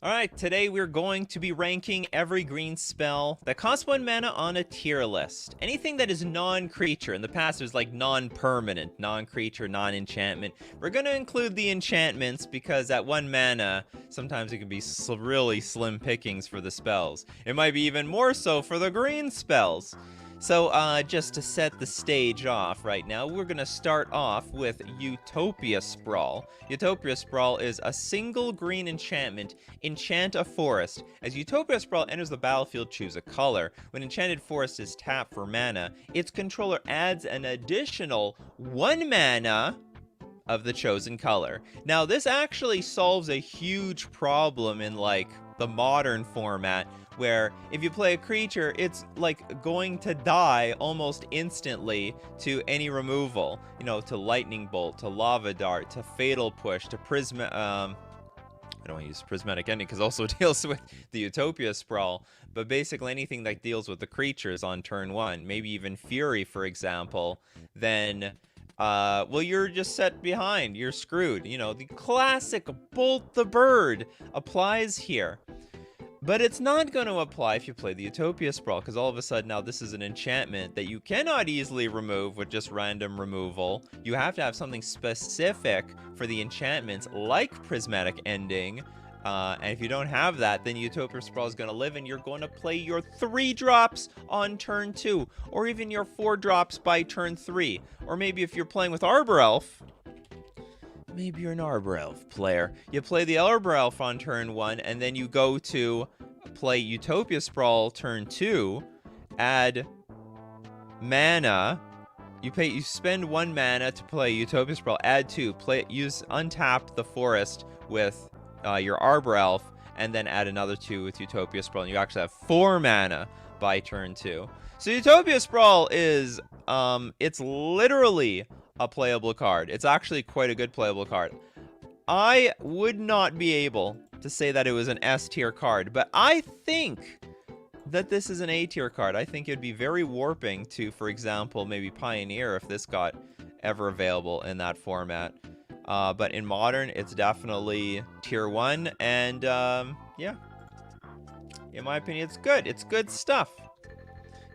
Alright, today we're going to be ranking every green spell that costs 1 mana on a tier list. Anything that is non-creature. In the past, it was like non-permanent, non-creature, non-enchantment. We're going to include the enchantments because at 1 mana, sometimes it can be really slim pickings for the spells. It might be even more so for the green spells. So, just to set the stage off right now, we're going to start off with Utopia Sprawl. Utopia Sprawl is a single green enchantment. Enchant a forest. As Utopia Sprawl enters the battlefield, choose a color. When Enchanted Forest is tapped for mana, its controller adds an additional 1 mana of the chosen color. Now, this actually solves a huge problem in, like, the modern format, where if you play a creature, it's like going to die almost instantly to any removal. You know, to Lightning Bolt, to Lava Dart, to Fatal Push, to I don't want to use Prismatic Ending because it also deals with the Utopia Sprawl, but basically anything that deals with the creatures on turn 1, maybe even Fury, for example, then well, you're just set behind. You're screwed. You know, the classic Bolt the Bird applies here. But it's not going to apply if you play the Utopia Sprawl, because all of a sudden now this is an enchantment that you cannot easily remove with just random removal. You have to have something specific for the enchantments, like Prismatic Ending. And if you don't have that, then Utopia Sprawl is going to live, and you're going to play your 3 drops on turn 2, or even your 4 drops by turn 3. Or maybe if you're playing with Arbor Elf, maybe you're an Arbor Elf player. You play the Arbor Elf on turn 1, and then you go to play Utopia Sprawl turn 2, add mana. You spend 1 mana to play Utopia Sprawl, add 2, untap the forest with your Arbor Elf, and then add another 2 with Utopia Sprawl, and you actually have 4 mana by turn 2. So Utopia Sprawl is, it's literally a playable card. It's actually quite a good playable card. I would not be able to say that it was an S tier card, but I think that this is an A tier card. I think it'd be very warping to, for example, maybe Pioneer if this got ever available in that format. But in Modern, it's definitely tier 1, and yeah, in my opinion, it's good. It's good stuff.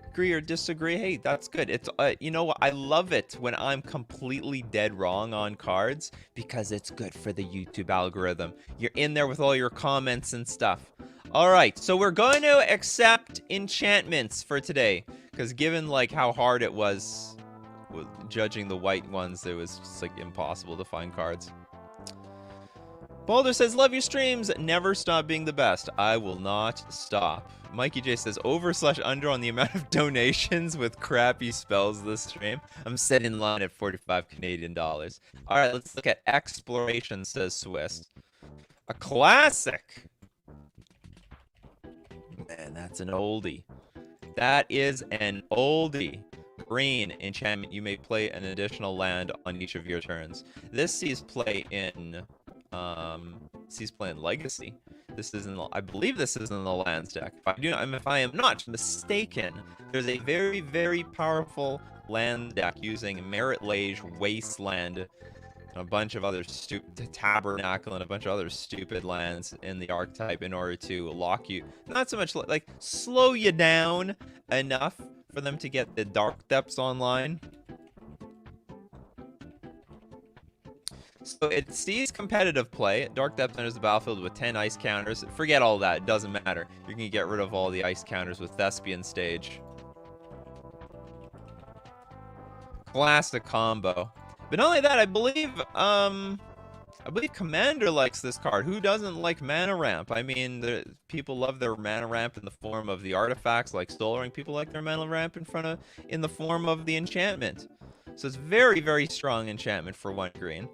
Agree or disagree, hey, that's good. It's you know what, I love it when I'm completely dead wrong on cards, because it's good for the YouTube algorithm. You're in there with all your comments and stuff. All right, so we're going to accept enchantments for today, because given like how hard it was judging the white ones, it was just like impossible to find cards. Boulder says, love your streams, never stop being the best. I will not stop. Mikey J says, over/under on the amount of donations with crappy spells this stream. I'm set in line at 45 Canadian dollars. All right, let's look at Exploration, says Swiss. A classic. Man, that's an oldie. That is an oldie. Green enchantment. You may play an additional land on each of your turns. This sees play in Legacy. This is in I believe this is in the lands deck. If I am not mistaken, there's a very, very powerful land deck using Merit Lage, Wasteland, and a bunch of other Tabernacle, and a bunch of other stupid lands in the archetype in order to lock you, not so much like slow you down enough for them to get the Dark Depths online. So it sees competitive play. Dark Depths enters the battlefield with 10 ice counters. Forget all that, it doesn't matter. You can get rid of all the ice counters with Thespian Stage. Classic combo. But not only that, I believe Commander likes this card. Who doesn't like mana ramp? I mean, people love their mana ramp in the form of the artifacts like Soul Ring. People like their mana ramp in the form of the enchantment. So it's very, very strong enchantment for 1 green.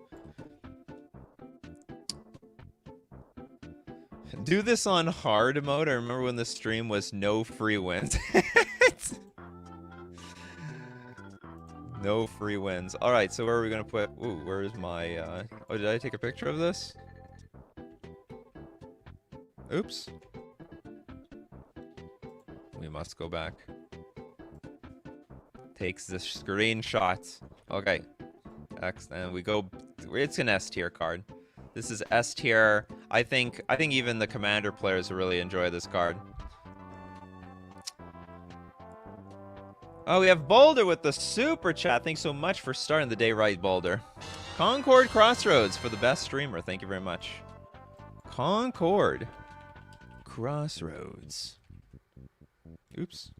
Do this on hard mode. I remember when the stream was no free wins. No free wins. All right, so where are we gonna put? Ooh, where's my? Oh, did I take a picture of this? Oops. We must go back. Takes the screenshot. Okay. X, and we go. It's an S tier card. This is S tier. I think even the commander players really enjoy this card. Oh, we have Boulder with the super chat. Thanks so much for starting the day right, Boulder. Concord Crossroads for the best streamer. Thank you very much. Concord Crossroads. Oops.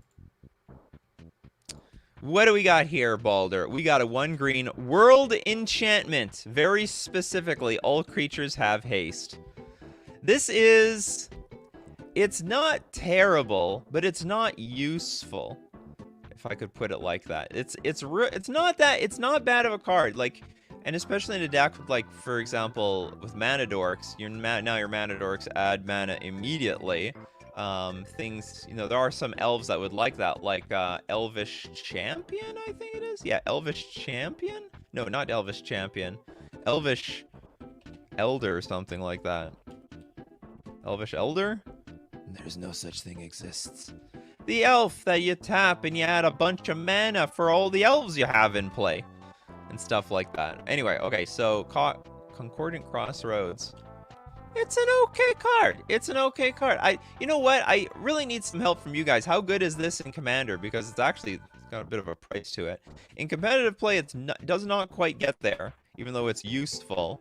What do we got here, Balder? We got a 1-green World Enchantment. Very specifically, all creatures have haste. This is... It's not terrible, but it's not useful. If I could put it like that. It's not bad of a card. Like, and especially in a deck with, like, for example, with Mana Dorks, now your Mana Dorks add mana immediately. Things, you know, there are some elves that would like that, like Elvish Champion, I think it is. Yeah, Elvish Champion? No, not Elvish Champion. Elvish Elder or something like that. Elvish Elder? There's no such thing exists. The elf that you tap and you add a bunch of mana for all the elves you have in play. And stuff like that. Anyway, okay, so Concordant Crossroads. It's an okay card. It's an okay card. You know what? I really need some help from you guys. How good is this in Commander? Because it's got a bit of a price to it. In competitive play, it does not quite get there, even though it's useful.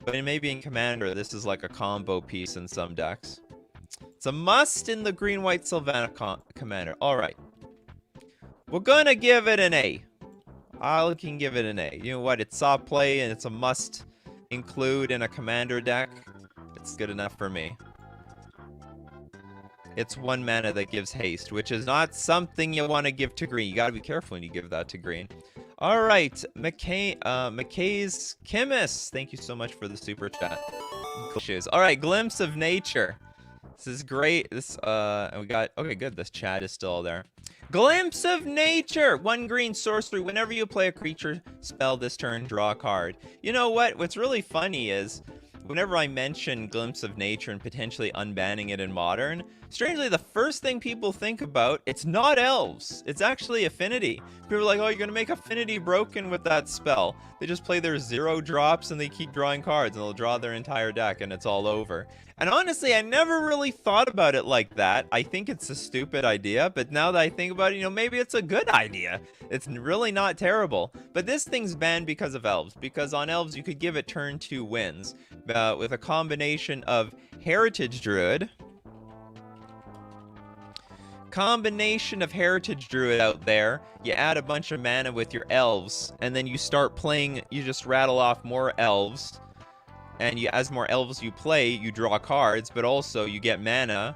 But maybe in Commander, this is like a combo piece in some decks. It's a must in the green-white Sylvanas Commander. All right. We're going to give it an A. I can give it an A. You know what? It saw play, and it's a must include in a Commander deck. It's good enough for me. It's 1 mana that gives haste, which is not something you want to give to green. You got to be careful when you give that to green. All right. McKay's Chemist. Thank you so much for the super chat. All right. Glimpse of Nature. This is great. And we got, okay, good. This chat is still there. Glimpse of Nature. 1 green sorcery. Whenever you play a creature spell this turn, draw a card. You know what? What's really funny is whenever I mention Glimpse of Nature and potentially unbanning it in Modern, strangely, the first thing people think about, it's not elves. It's actually Affinity. People are like, oh, you're going to make Affinity broken with that spell. They just play their 0 drops and they keep drawing cards and they'll draw their entire deck and it's all over. And honestly, I never really thought about it like that. I think it's a stupid idea, but now that I think about it, you know, maybe it's a good idea. It's really not terrible. But this thing's banned because of elves, because on elves, you could give it turn 2 wins with a combination of Heritage Druid, out there, you add a bunch of mana with your elves, and then you start playing, you just rattle off more elves, and as more elves you play, you draw cards, but also you get mana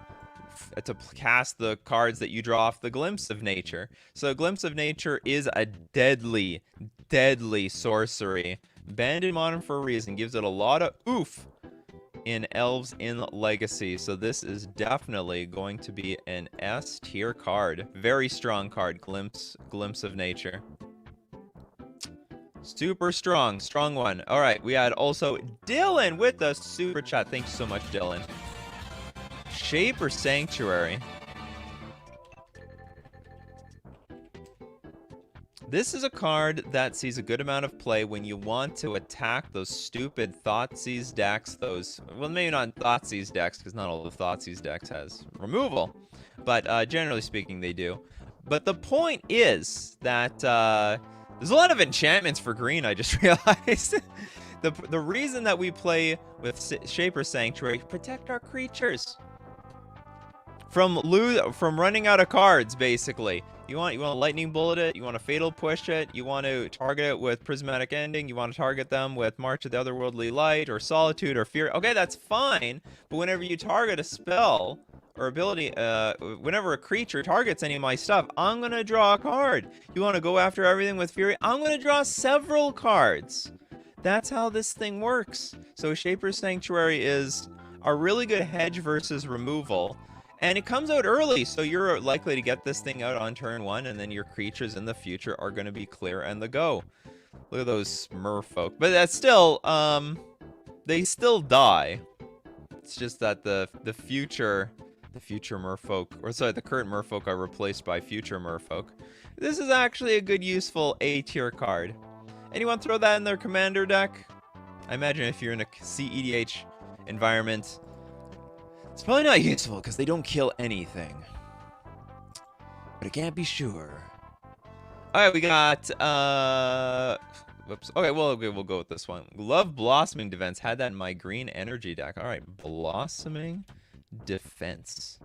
to cast the cards that you draw off the Glimpse of Nature. So Glimpse of Nature is a deadly, deadly sorcery. Banned in Modern for a reason, gives it a lot of oof in Elves in Legacy. So this is definitely going to be an S tier card. Very strong card, Glimpse of Nature. Super strong one. All right, we had also Dylan with the super chat. Thanks so much, Dylan. Shaper Sanctuary. This is a card that sees a good amount of play when you want to attack those stupid Thoughtseize decks. Well, maybe not Thoughtseize decks, because not all the Thoughtseize decks has removal. But generally speaking, they do. But the point is that there's a lot of enchantments for green, I just realized. The reason that we play with Shaper Sanctuary, protect our creatures from running out of cards, basically. You want to lightning bullet it, you want to fatal push it, you want to target it with prismatic ending, you want to target them with March of the Otherworldly Light or Solitude or Fear. Okay, that's fine, but whenever you target a spell or ability, whenever a creature targets any of my stuff, I'm going to draw a card. You want to go after everything with Fury? I'm going to draw several cards. That's how this thing works. So Shaper's Sanctuary is a really good hedge versus removal. And it comes out early, so you're likely to get this thing out on turn 1, and then your creatures in the future are going to be clear and the go. Look at those merfolk. But that's still, they still die. It's just that the future merfolk, or sorry, the current merfolk are replaced by future merfolk. This is actually a good, useful A tier card. Anyone throw that in their commander deck? I imagine if you're in a CEDH environment, it's probably not useful because they don't kill anything. But I can't be sure. All right, we got, whoops. Okay, well, we'll go with this one. Love Blossoming Defense. Had that in my green energy deck. All right, Blossoming Defense.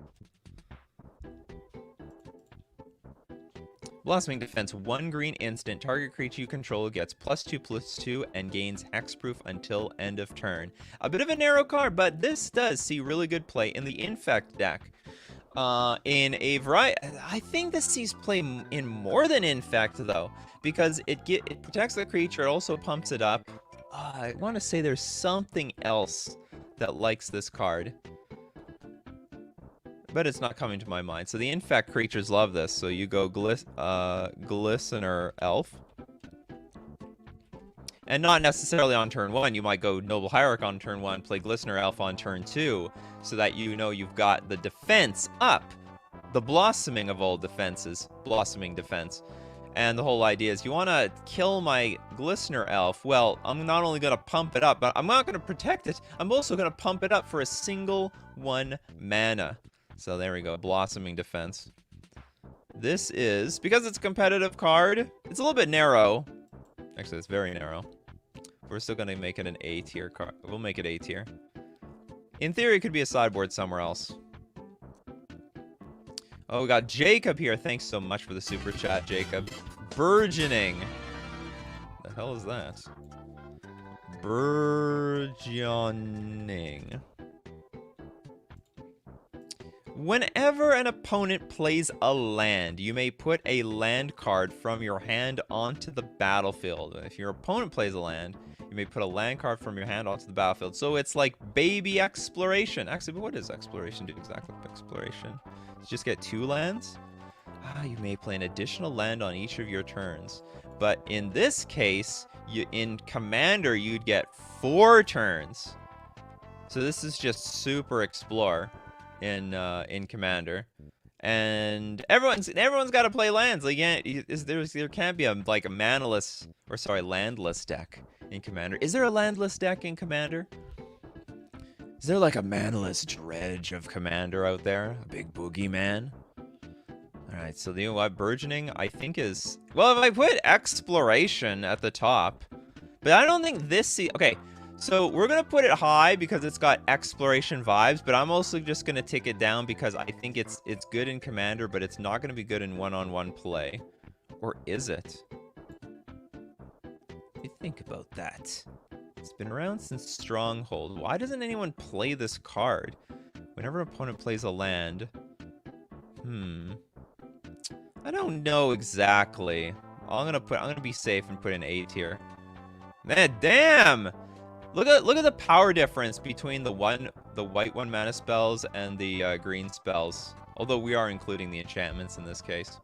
Blossoming Defense, 1 green instant. Target creature you control gets +2/+2 and gains hexproof until end of turn. A bit of a narrow card, but this does see really good play in the Infect deck. In a variety, I think this sees play in more than Infect though, because it protects the creature. It also pumps it up. I want to say there's something else that likes this card, but it's not coming to my mind. So the Infect creatures love this. So you go Glistener Elf. And not necessarily on turn 1. You might go Noble Hierarch on turn 1, play Glistener Elf on turn 2, so that you know you've got the defense up. The blossoming of all defenses. Blossoming defense. And the whole idea is you want to kill my Glistener Elf. Well, I'm not only going to pump it up, but I'm not going to protect it. I'm also going to pump it up for a single 1 mana. So there we go, Blossoming Defense. This is, because it's a competitive card, it's a little bit narrow. Actually, it's very narrow. We're still going to make it an A tier card. We'll make it A tier. In theory, it could be a sideboard somewhere else. Oh, we got Jacob here. Thanks so much for the super chat, Jacob. Burgeoning. The hell is that? Burgeoning. Whenever an opponent plays a land, you may put a land card from your hand onto the battlefield. If your opponent plays a land, you may put a land card from your hand onto the battlefield. So it's like baby exploration. Actually, what does exploration do exactly? Exploration. Just get 2 lands? You may play an additional land on each of your turns. But in this case, in Commander, you'd get 4 turns. So this is just super explore in Commander. And everyone's got to play lands. Like, yeah, there can't be a manaless, or sorry, landless deck in Commander. Is there a landless deck in Commander? Is there like a manaless dredge of Commander out there? A big boogeyman? Alright, so you know what? Burgeoning, I think is... Well, if I put Exploration at the top... But I don't think this... Okay, so we're going to put it high because it's got Exploration vibes, but I'm also just going to take it down because I think it's good in Commander, but it's not going to be good in one-on-one play. Or is it? What do you think about that? It's been around since Stronghold. Why doesn't anyone play this card? Whenever an opponent plays a land... I don't know exactly. I'm gonna be safe and put an A tier. Man, damn! Look at the power difference between the white 1 mana spells and the green spells. Although we are including the enchantments in this case.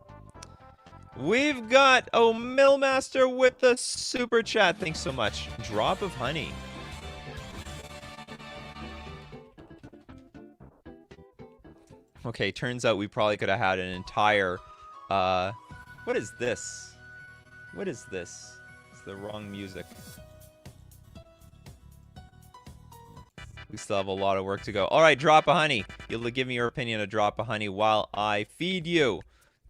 We've got Millmaster with the super chat. Thanks so much. Drop of Honey. Okay, turns out we probably could have had an entire... what is this? What is this? It's the wrong music. We still have a lot of work to go. Alright, Drop of Honey. You'll give me your opinion of Drop of Honey while I feed you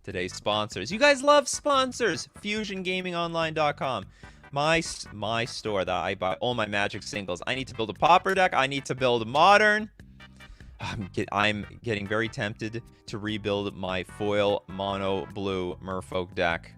today's sponsors. You guys love sponsors. FusionGamingOnline.com. My store that I buy all my Magic singles. I need to build a Pauper deck. I need to build Modern. I'm getting very tempted to rebuild my foil mono blue Merfolk deck.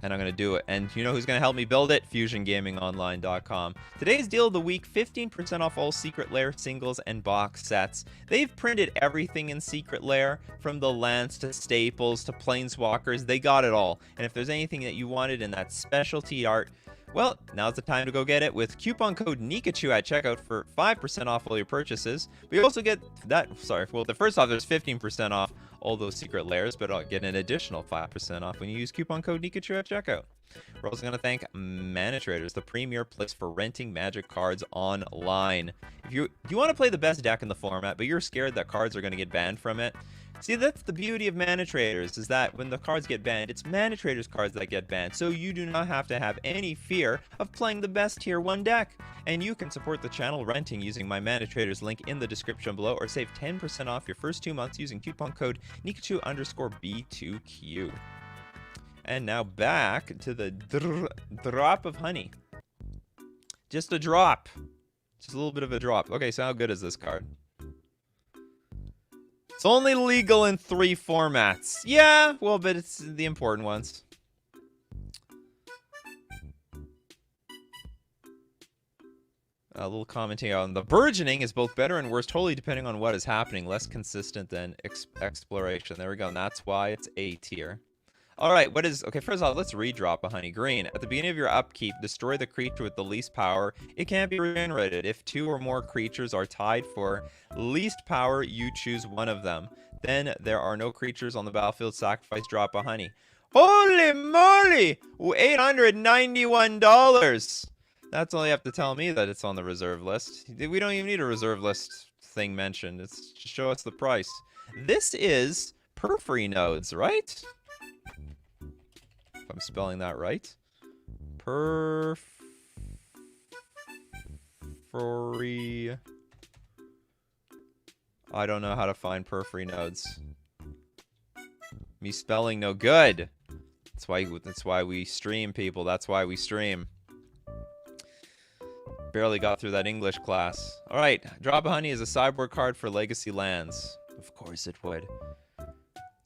And I'm going to do it. And you know who's going to help me build it? FusionGamingOnline.com. Today's deal of the week, 15% off all Secret Lair singles and box sets. They've printed everything in Secret Lair, from the lands to staples to planeswalkers. They got it all. And if there's anything that you wanted in that specialty art, well, now's the time to go get it with coupon code Nikachu at checkout for 5% off all your purchases. We also get that, first off, there's 15% off all those Secret Lairs, but I'll get an additional 5% off when you use coupon code Nikachu at checkout. We're also going to thank Mana Traders, the premier place for renting Magic cards online. If you want to play the best deck in the format, but you're scared that cards are going to get banned from it, See, that's the beauty of mana traders, is that when the cards get banned, it's mana traders cards that get banned, so you do not have to have any fear of playing the best tier 1 deck. And you can support the channel renting using my mana traders link in the description below, or save 10% off your first 2 months using coupon code Nikachu_B2Q. And now back to the drop of honey. Just a drop. Just a little bit of a drop. Okay, so how good is this card? It's only legal in 3 formats. Yeah, well, but it's the important ones. A little commenting on the burgeoning is both better and worse, totally depending on what is happening. Less consistent than exploration. There we go, and that's why it's A tier. Alright, okay, first off, let's redrop a honey green. At the beginning of your upkeep, destroy the creature with the least power. It can't be regenerated. If 2 or more creatures are tied for least power, you choose one of them. Then there are no creatures on the battlefield. Sacrifice, drop a honey. Holy moly! $891! That's all you have to tell me, that it's on the reserve list. We don't even need a reserve list thing mentioned. It's just show us the price. This is Periphery nodes, right? If I'm spelling that right. Periphery. I don't know how to find periphery nodes. Me spelling no good. That's why we stream, people. That's why we stream. Barely got through that English class. Alright, Drop a Honey is a sideboard card for Legacy lands. Of course it would.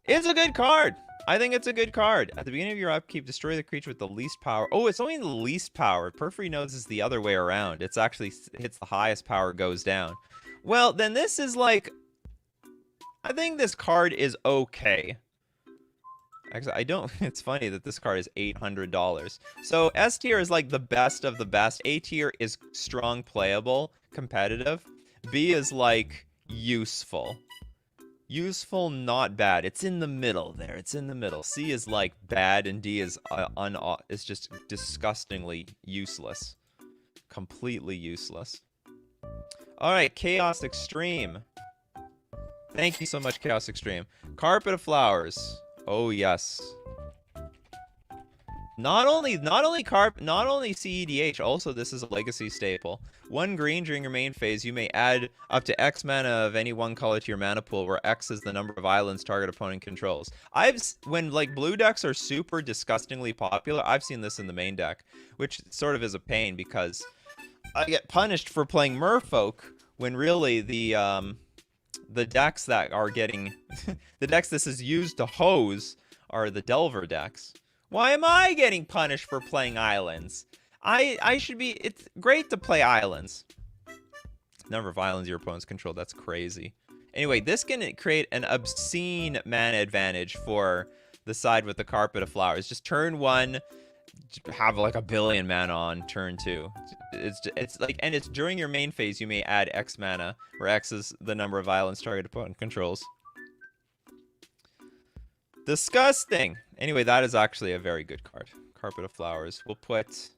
It's a good card! I think it's a good card. At the beginning of your upkeep, destroy the creature with the least power. Oh, it's only the least power. Periphery nodes is the other way around. It's actually hits the highest power, goes down. Well, then this is like... I think this card is okay. Actually, I don't... It's funny that this card is $800. So S tier is like the best of the best. A tier is strong, playable, competitive. B is like useful. Useful, not bad. It's in the middle there. It's in the middle. C is like bad, and D is is just disgustingly useless. Completely useless. Alright, Chaos Extreme. Thank you so much, Chaos Extreme. Carpet of Flowers. Oh yes. Not only CEDH, also this is a legacy staple. 1 green during your main phase, you may add up to X mana of any one color to your mana pool, where X is the number of islands target opponent controls. When like blue decks are super disgustingly popular, I've seen this in the main deck, which sort of is a pain because I get punished for playing Merfolk when really the decks that are getting the decks this is used to hose are the Delver decks. Why am I getting punished for playing islands? I should be... It's great to play islands. Number of islands your opponents control. That's crazy. Anyway, this can create an obscene mana advantage for the side with the Carpet of Flowers. Just turn 1, have like 1 billion mana on turn 2. It's like... And it's during your main phase, you may add X mana, where X is the number of islands target opponent controls. Disgusting. Anyway, that is actually a very good card. Carpet of Flowers. We'll put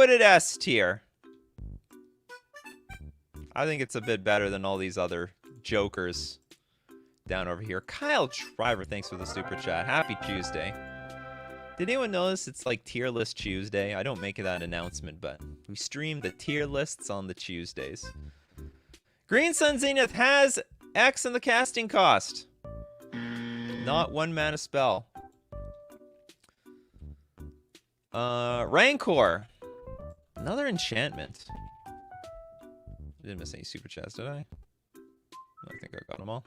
it S tier. I think it's a bit better than all these other jokers down over here. Kyle Shriver, thanks for the super chat. Happy Tuesday. Did anyone notice it's like tier list Tuesday? I don't make that announcement, but we stream the tier lists on the Tuesdays. Green Sun Zenith has X in the casting cost. Not 1 mana spell. Rancor. Another enchantment. I didn't miss any super chats, did I? I think I got them all.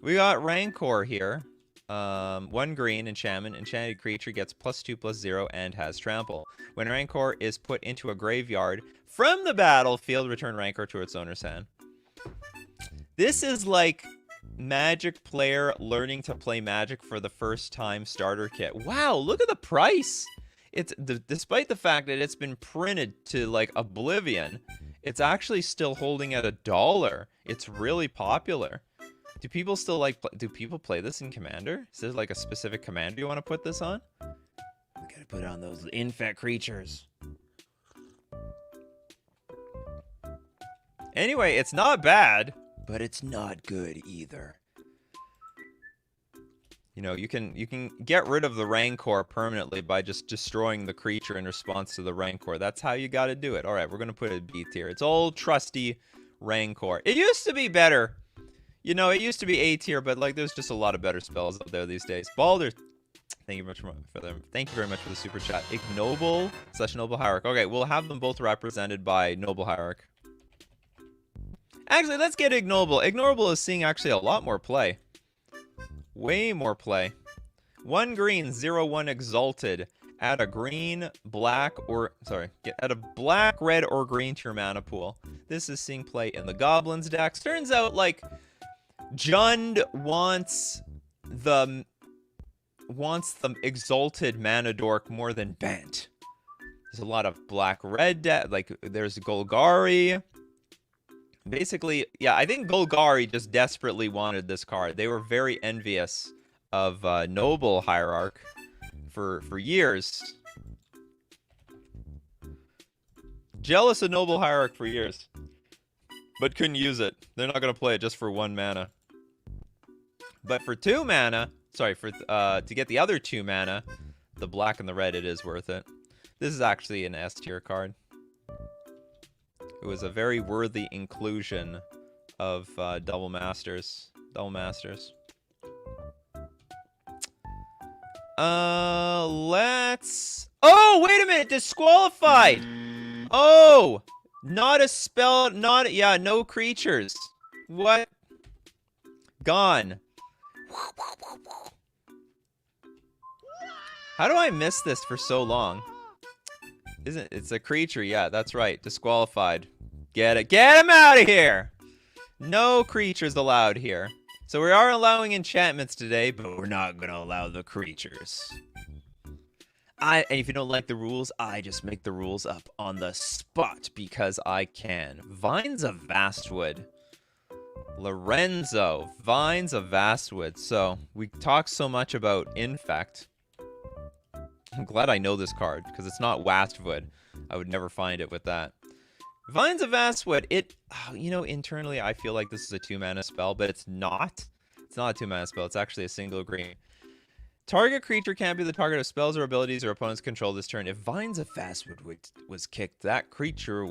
We got Rancor here. 1 green enchantment. Enchanted creature gets +2/+0 and has trample. When Rancor is put into a graveyard from the battlefield, return Rancor to its owner's hand. This is like Magic player learning to play Magic for the first time starter kit. Wow, look at the price. It's despite the fact that it's been printed to like oblivion, it's actually still holding at $1. It's really popular. Do people still like do people play this in Commander? Is there like a specific commander you want to put this on? We gotta put it on those infect creatures. Anyway, it's not bad. but it's not good either. You know, you can get rid of the Rancor permanently by just destroying the creature in response to the Rancor. That's how you got to do it. All right, we're going to put it in B tier. It's old trusty Rancor. It used to be better. You know, it used to be A tier, but like there's just a lot of better spells out there these days. Balder, thank you very much for them. Thank you very much for the super chat. Ignoble / Noble Hierarch. Okay, we'll have them both represented by Noble Hierarch. Actually, let's get Ignoble. Ignoble is seeing actually a lot more play. Way more play. 1 green, 0/1 exalted. Add a green, black, or add a black, red, or green to your mana pool. This is seeing play in the Goblins decks. Turns out, like, Jund wants the exalted mana dork more than Bant. There's a lot of black, red deck. Like, there's Golgari. Basically, yeah, I think Golgari just desperately wanted this card. They were very envious of Noble Hierarch for years. Jealous of Noble Hierarch for years. But couldn't use it. They're not going to play it just for 1 mana. But for 2 mana, to get the other 2 mana, the black and the red, it is worth it. This is actually an S tier card. It was a very worthy inclusion of Double Masters. Let's... Oh, wait a minute! Disqualified! Oh! Not a spell, yeah, no creatures. What? Gone. How do I miss this for so long? It's a creature, yeah, that's right. Disqualified. Get him out of here! No creatures allowed here. So we are allowing enchantments today, but we're not gonna allow the creatures. And if you don't like the rules, I just make the rules up on the spot because I can. Vines of Vastwood. Lorenzo. Vines of Vastwood. So, we talk so much about Infect. I'm glad I know this card, because it's not Wastwood. I would never find it with that. Vines of Vastwood, you know, internally I feel like this is a 2-mana spell, but it's not. It's not a 2-mana spell, it's actually a single green. Target creature can't be the target of spells or abilities or opponents control this turn. If Vines of Vastwood was kicked, that creature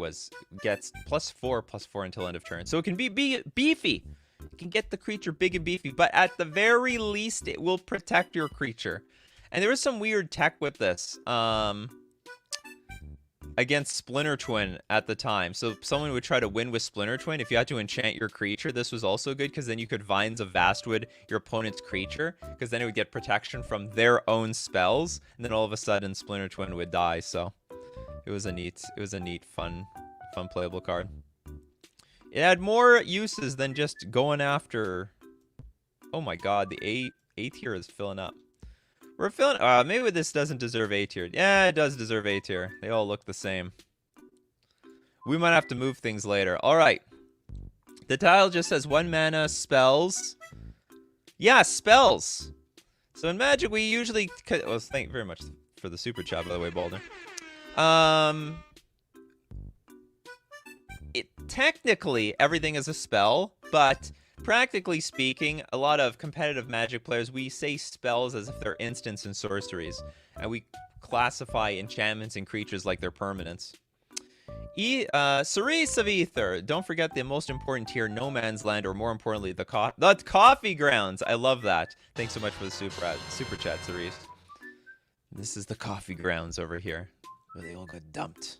gets +4/+4 until end of turn. So it can be beefy. You can get the creature big and beefy, but at the very least, it will protect your creature. And there was some weird tech with this against Splinter Twin at the time. So someone would try to win with Splinter Twin. If you had to enchant your creature, this was also good because then you could Vines of Vastwood your opponent's creature, because then it would get protection from their own spells, and then all of a sudden Splinter Twin would die. So it was a neat, fun playable card. It had more uses than just going after. Oh my god, the A tier is filling up. We're feeling... maybe this doesn't deserve A tier. Yeah, it does deserve A tier. They all look the same. We might have to move things later. Alright. The tile just says 1 mana spells. Yeah, spells. So in Magic, we usually... Well, thank you very much for the super chat, by the way, Balder. Technically, everything is a spell, but... Practically speaking, a lot of competitive Magic players, we say spells as if they're instants and sorceries, and we classify enchantments and creatures like they're permanents. Cerise of Ether. Don't forget the most important tier, No Man's Land, or more importantly, the Coffee Grounds. I love that. Thanks so much for the super chat, Cerise. This is the Coffee Grounds over here, where they all got dumped.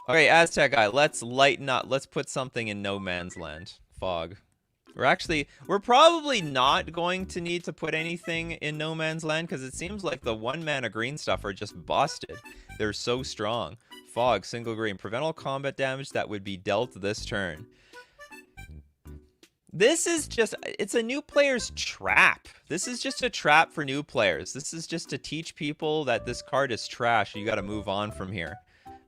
Okay, Aztec guy, let's lighten up. Let's put something in No Man's Land. Fog. We're probably not going to need to put anything in No Man's Land, because it seems like the 1-mana green stuff are just busted. They're so strong. Fog, single green. Prevent all combat damage that would be dealt this turn. This is just... It's a new player's trap. This is just a trap for new players. This is just to teach people that this card is trash. You gotta move on from here.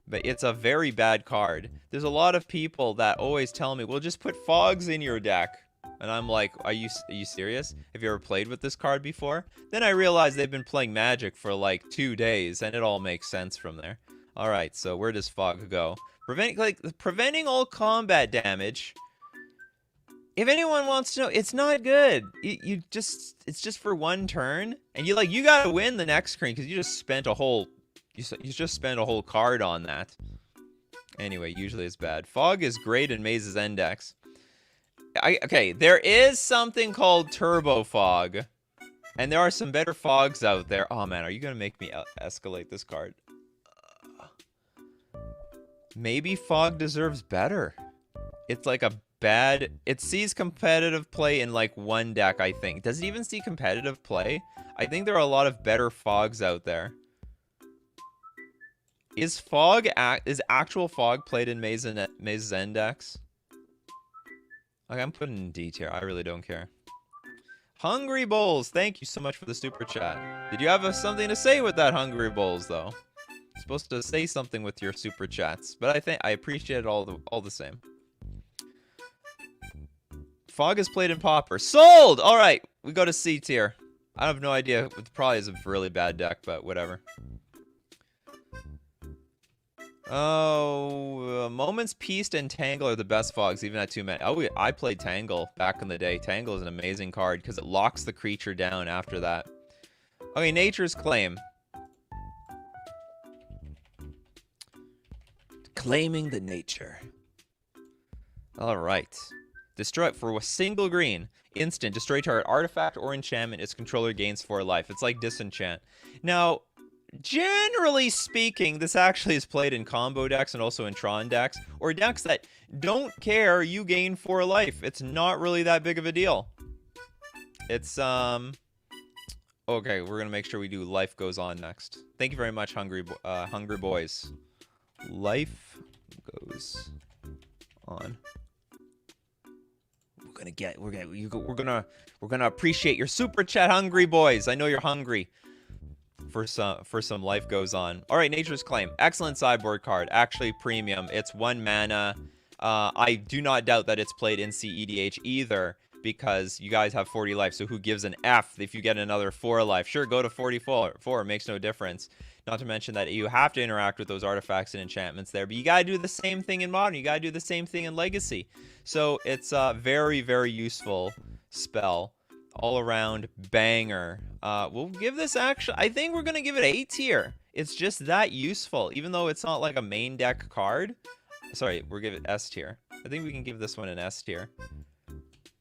But it's a very bad card. There's a lot of people that always tell me, well, just put fogs in your deck. And I'm like, are you serious? Have you ever played with this card before? Then I realized they've been playing Magic for like 2 days, and it all makes sense from there. Alright, so where does fog go? Preventing all combat damage. If anyone wants to know, it's not good. It's just for one turn, and you gotta win the next screen because you just spent a whole, you just spent a whole card on that. Anyway, usually it's bad. Fog is great in Maze's Index. Okay, there is something called Turbo Fog, and there are some better fogs out there. Oh man, are you gonna make me escalate this card? Maybe Fog deserves better. It's like a bad... It sees competitive play in like one deck, I think. Does it even see competitive play? I think there are a lot of better Fogs out there. Is actual Fog played in Maze's Index? Like, I'm putting in D tier. I really don't care. Hungry Bowls, thank you so much for the super chat. Did you have something to say with that, Hungry Bowls, though? You're supposed to say something with your super chats, but I think I appreciate it all the same. Fog is played in Pauper. Sold! All right, we go to C tier. I have no idea. It probably is a really bad deck, but whatever. Oh, Moments Peace and Tangle are the best Fogs, even at 2 mana. Oh, I played Tangle back in the day. Tangle is an amazing card because it locks the creature down after that. Okay, Nature's Claim. Claiming the nature. All right. Destroy it for a single green. Instant. Destroy target artifact or enchantment. Its controller gains 4 life. It's like Disenchant. Now, generally speaking, this actually is played in combo decks and also in Tron decks, or decks that don't care you gain 4 life. It's not really that big of a deal. It's, okay, we're gonna make sure we do Life Goes On next. Thank you very much, Hungry Boys. Life Goes On. We're gonna appreciate your super chat, Hungry Boys. I know you're hungry for some Life Goes On. All right, Nature's Claim, excellent sideboard card. Actually, premium. It's 1 mana. I do not doubt that it's played in CEDH either, because you guys have 40 life. So who gives an F if you get another 4 life? Sure, go to 44. It makes no difference. Not to mention that you have to interact with those artifacts and enchantments there, but you gotta do the same thing in Modern. You gotta do the same thing in Legacy. So it's a very, very useful spell. All around banger. We'll give this actually, I think we're gonna give it A tier. It's just that useful, even though it's not like a main deck card. Sorry, we'll give it S tier. I think we can give this one an S tier.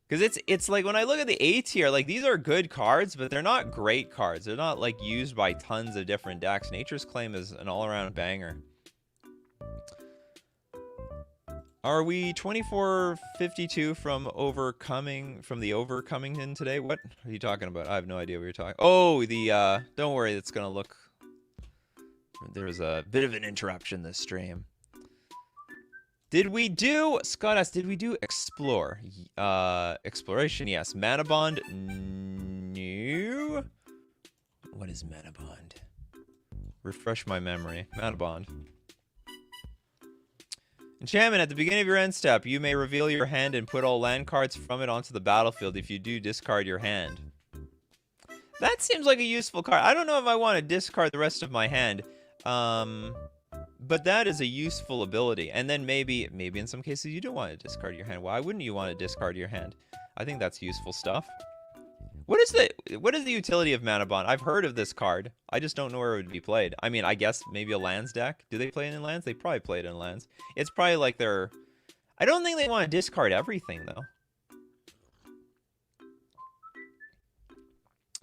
Because it's like, when I look at the A tier, like, these are good cards, but they're not great cards. They're not, like, used by tons of different decks. Nature's Claim is an all-around banger. Are we 2452 from the Overcomington today? What are you talking about? I have no idea what you're talking. Oh, don't worry, it's gonna look... There was a bit of an interruption this stream. Did we do, Scott asked, did we do Explore? Exploration, yes. Mana Bond, new. What is Mana Bond? Refresh my memory. Mana Bond. Enchantment, at the beginning of your end step, you may reveal your hand and put all land cards from it onto the battlefield. If you do, discard your hand. That seems like a useful card. I don't know if I want to discard the rest of my hand. But that is a useful ability. And then maybe in some cases you don't want to discard your hand. Why wouldn't you want to discard your hand? I think that's useful stuff. What is the utility of Mana Bond? I've heard of this card. I just don't know where it would be played. I mean, I guess maybe a lands deck. Do they play it in lands? They probably play it in lands. It's probably like their... I don't think they want to discard everything, though.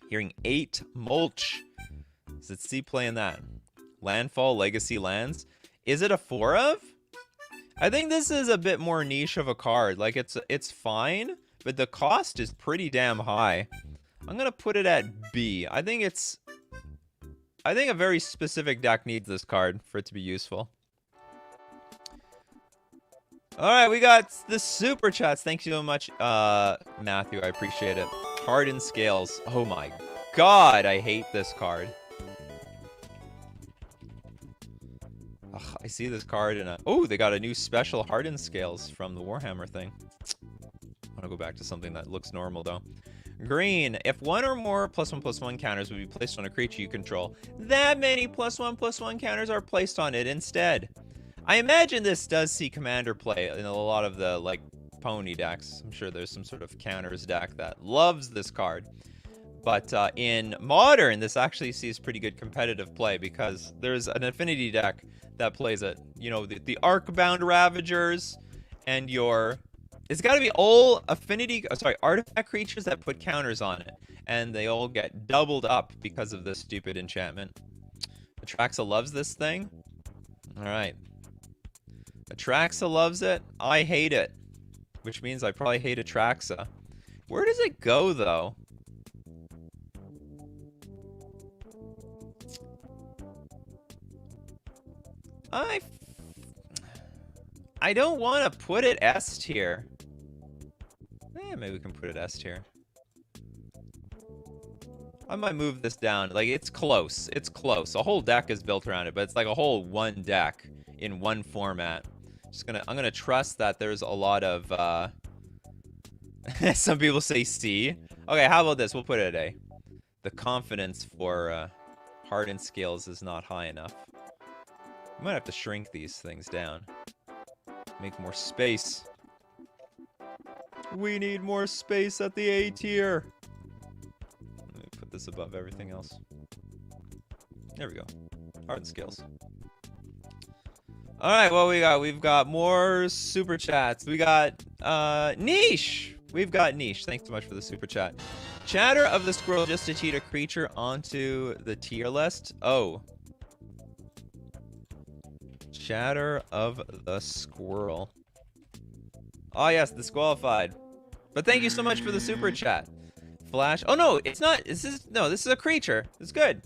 Hearing 8 Mulch. Let's see playing that. Landfall, Legacy Lands. Is it a 4 of? I think this is a bit more niche of a card. Like, it's fine, but the cost is pretty damn high. I'm gonna put it at B. I think a very specific deck needs this card for it to be useful. Alright, we got the super chats. Thank you so much, Matthew. I appreciate it. Hardened Scales. Oh my god, I hate this card. Ugh, I see this card in a... Oh, they got a new special Hardened Scales from the Warhammer thing. I want to go back to something that looks normal, though. Green. If one or more +1/+1 counters would be placed on a creature you control, that many +1/+1 counters are placed on it instead. I imagine this does see commander play in a lot of the, like, pony decks. I'm sure there's some sort of counters deck that loves this card. But in Modern, this actually sees pretty good competitive play because there's an affinity deck that plays it. You know, the Arcbound Ravagers and your... It's got to be all affinity... artifact creatures that put counters on it. And they all get doubled up because of this stupid enchantment. Atraxa loves this thing. Alright. Atraxa loves it. I hate it. Which means I probably hate Atraxa. Where does it go, though? I don't want to put it S tier. Maybe we can put it S tier. I might move this down. Like, it's close. It's close. A whole deck is built around it, but it's like a whole one deck in one format. I'm gonna trust that there's a lot of some people say C. Okay, how about this? We'll put it at A. The confidence for hardened scales is not high enough. I might have to shrink these things down. Make more space. We need more space at the A tier. Let me put this above everything else. There we go. Hardened scales. Alright, what we got? We've got more super chats. We got Niche. We've got Niche. Thanks so much for the super chat. Chatter of the Squirrel just to cheat a creature onto the tier list. Oh. Chatter of the Squirrel. Oh yes, disqualified. But thank you so much for the super chat. Flash. Oh no, it's not. This is a creature. It's good.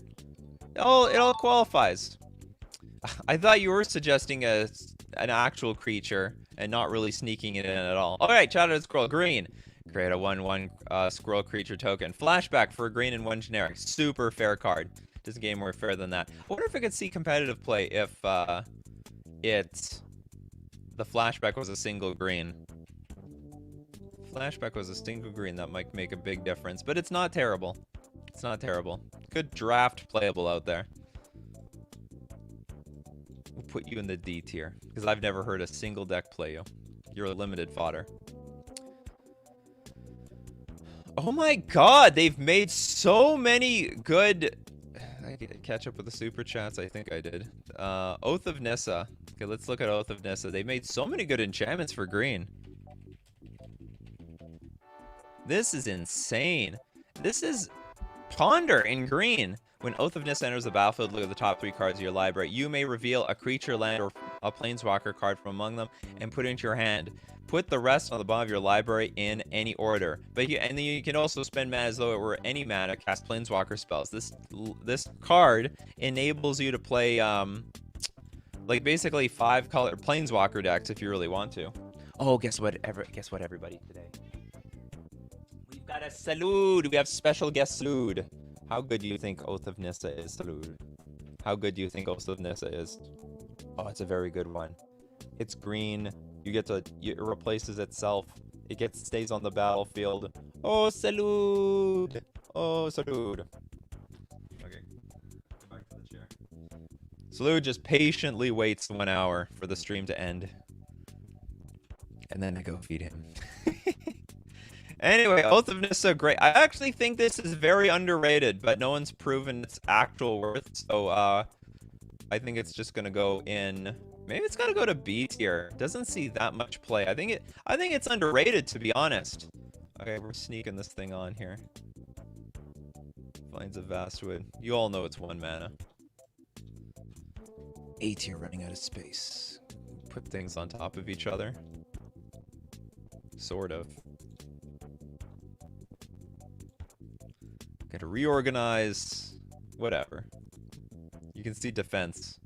It all qualifies. I thought you were suggesting an actual creature and not really sneaking it in at all. All right, Chatter of the Squirrel. Green. Create a 1/1 squirrel creature token. Flashback for a green and 1 generic. Super fair card. Doesn't get any more fair than that. I wonder if I could see competitive play if the flashback was a single green. Flashback was a single green, that might make a big difference, but it's not terrible. It's not terrible. Good draft playable out there. We'll put you in the D tier because I've never heard a single deck play you. You're a limited fodder. Oh my god, they've made so many good... I get to catch up with the super chats. I think I did. Oath of Nessa. Okay, let's look at Oath of Nessa. They made so many good enchantments for green. This is insane. This is Ponder in green. When Oath of Nissa enters the battlefield, look at the top 3 cards of your library. You may reveal a creature, land, or a planeswalker card from among them and put it into your hand. Put the rest on the bottom of your library in any order. And then you can also spend mana as though it were any mana, cast planeswalker spells. This card enables you to play like basically 5-color planeswalker decks if you really want to. Oh, guess what everybody today? We've got a salute. We have special guest salute. How good do you think Oath of Nissa is, salute? How good do you think Oath of Nissa is? Oh, it's a very good one. It's green. It replaces itself. It stays on the battlefield. Oh, salute! Oh, salute. Okay, go back to the chair. Salute just patiently waits 1 hour for the stream to end. And then I go feed him. Anyway, Oath of Nissa, great. I actually think this is very underrated, but no one's proven its actual worth. So, I think it's just gonna go in... Maybe it's gotta go to B tier. Doesn't see that much play. I think it's underrated, to be honest. Okay, we're sneaking this thing on here. Finds of Vastwood. You all know it's 1 mana. A tier running out of space. Put things on top of each other. Sort of. Gotta reorganize. Whatever. You can see defense.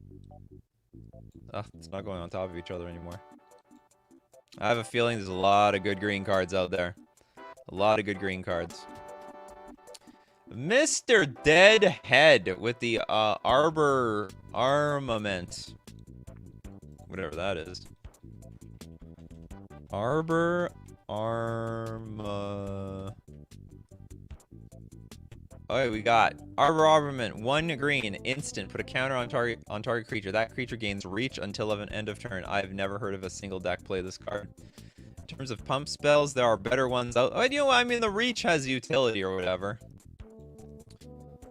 It's not going on top of each other anymore. I have a feeling there's a lot of good green cards out there. A lot of good green cards. Mr. Deadhead with the Armament. Whatever that is. Okay, we got Armament, 1 green, instant. Put a counter on target creature. That creature gains reach until of an end of turn. I've never heard of a single deck play this card. In terms of pump spells, there are better ones out. Oh, you know what? I mean, the Reach has utility or whatever.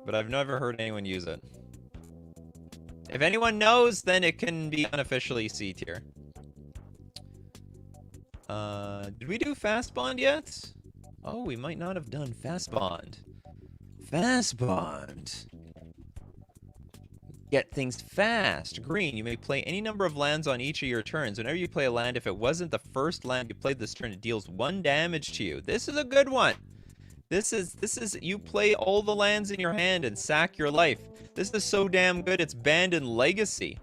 But I've never heard anyone use it. If anyone knows, then it can be unofficially C tier. Did we do Fastbond yet? Oh, we might not have done Fastbond. Fastbond. Get things fast. Green, you may play any number of lands on each of your turns. Whenever you play a land, if it wasn't the first land you played this turn, it deals 1 damage to you. This is a good one. This is you play all the lands in your hand and sack your life. This is so damn good. It's banned in Legacy.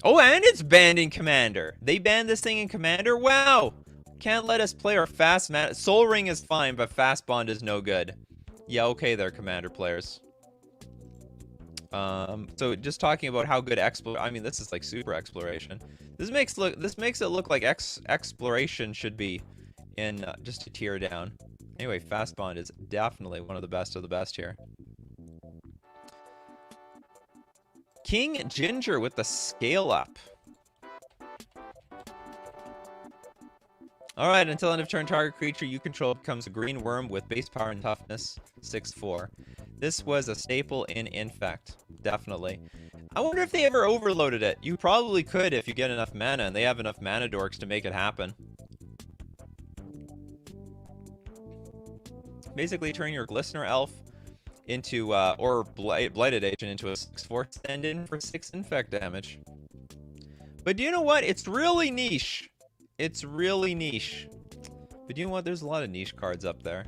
Oh, and it's banned in Commander. They banned this thing in Commander? Wow. Can't let us play our fast mana. Soul Ring is fine, but Fastbond is no good. Yeah, okay there, Commander players. So just talking about how good I mean, this is like super exploration. This makes it look like exploration should be in just a tier down. Anyway, Fastbond is definitely one of the best here. King Ginger with the scale up. Alright, until end of turn, target creature you control becomes a green worm with base power and toughness 6/4. This was a staple in Infect, definitely. I wonder if they ever overloaded it. You probably could if you get enough mana, and they have enough mana dorks to make it happen. Basically turn your Glistener Elf into, or Blighted Agent into a 6/4 stand-in for 6 Infect damage. But do you know what? It's really niche. It's really niche. But you know what? There's a lot of niche cards up there.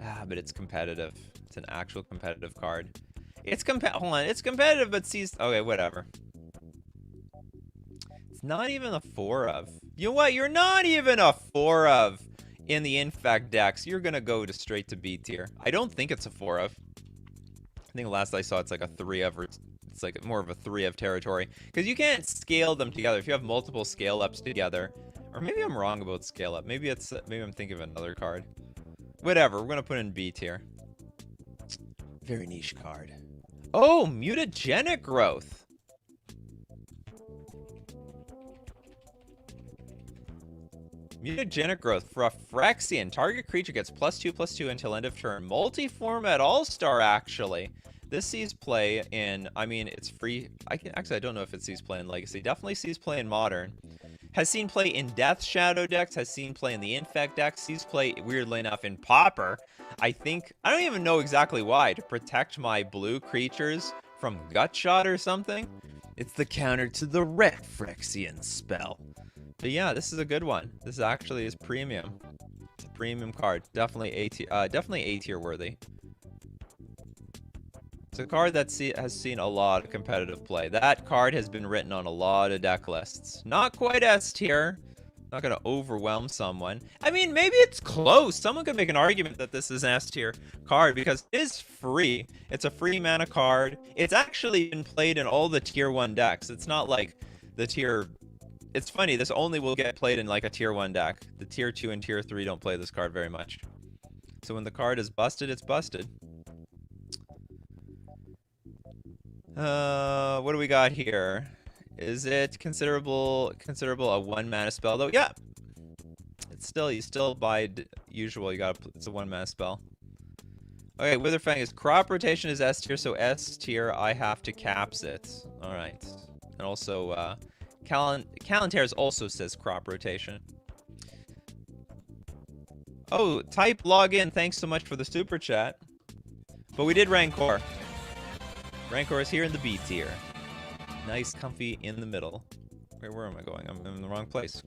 Ah, but it's competitive. It's an actual competitive card. It's hold on. It's competitive, but sees... Okay, whatever. It's not even a 4 of. You know what? You're not even a 4 of in the Infect decks. You're gonna go to straight to B tier. I don't think it's a 4 of. I think last I saw it's like a 3 of, or it's like more of a 3 of territory. Because you can't scale them together. If you have multiple scale ups together, or maybe I'm wrong about scale up. Maybe I'm thinking of another card. Whatever. We're gonna put in B tier. Very niche card. Oh, Mutagenic Growth. Mutagenic Growth for a Phyrexian. Target creature gets +2/+2 until end of turn. Multi-format All-Star, actually. This sees play in, I mean, it's free. I don't know if it sees play in Legacy. Definitely sees play in Modern. Has seen play in Death Shadow decks. Has seen play in the Infect decks. Sees play, weirdly enough, in Pauper. I don't even know exactly why. To protect my blue creatures from Gutshot or something. It's the counter to the red Phyrexian spell. But yeah, this is a good one. This actually is premium. It's a premium card. Definitely A tier worthy. It's a card that has seen a lot of competitive play. That card has been written on a lot of deck lists. Not quite S tier. Not gonna overwhelm someone. I mean, maybe it's close. Someone could make an argument that this is an S tier card because it is free. It's a free mana card. It's actually been played in all the tier 1 decks. It's not like the tier... It's funny, this only will get played in like a tier 1 deck. The tier 2 and tier 3 don't play this card very much. So when the card is busted, it's busted. What do we got here? Is it considerable a 1 mana spell though? Yeah. It's still, you still by usual, it's a 1 mana spell. Okay, Witherfang is crop rotation is S tier, so S tier I have to caps it. Alright. And also, Callantears also says crop rotation. Oh, type login, thanks so much for the super chat. But we did Rancor. Rancor is here in the B tier. Nice, comfy, in the middle. Where am I going? I'm in the wrong place.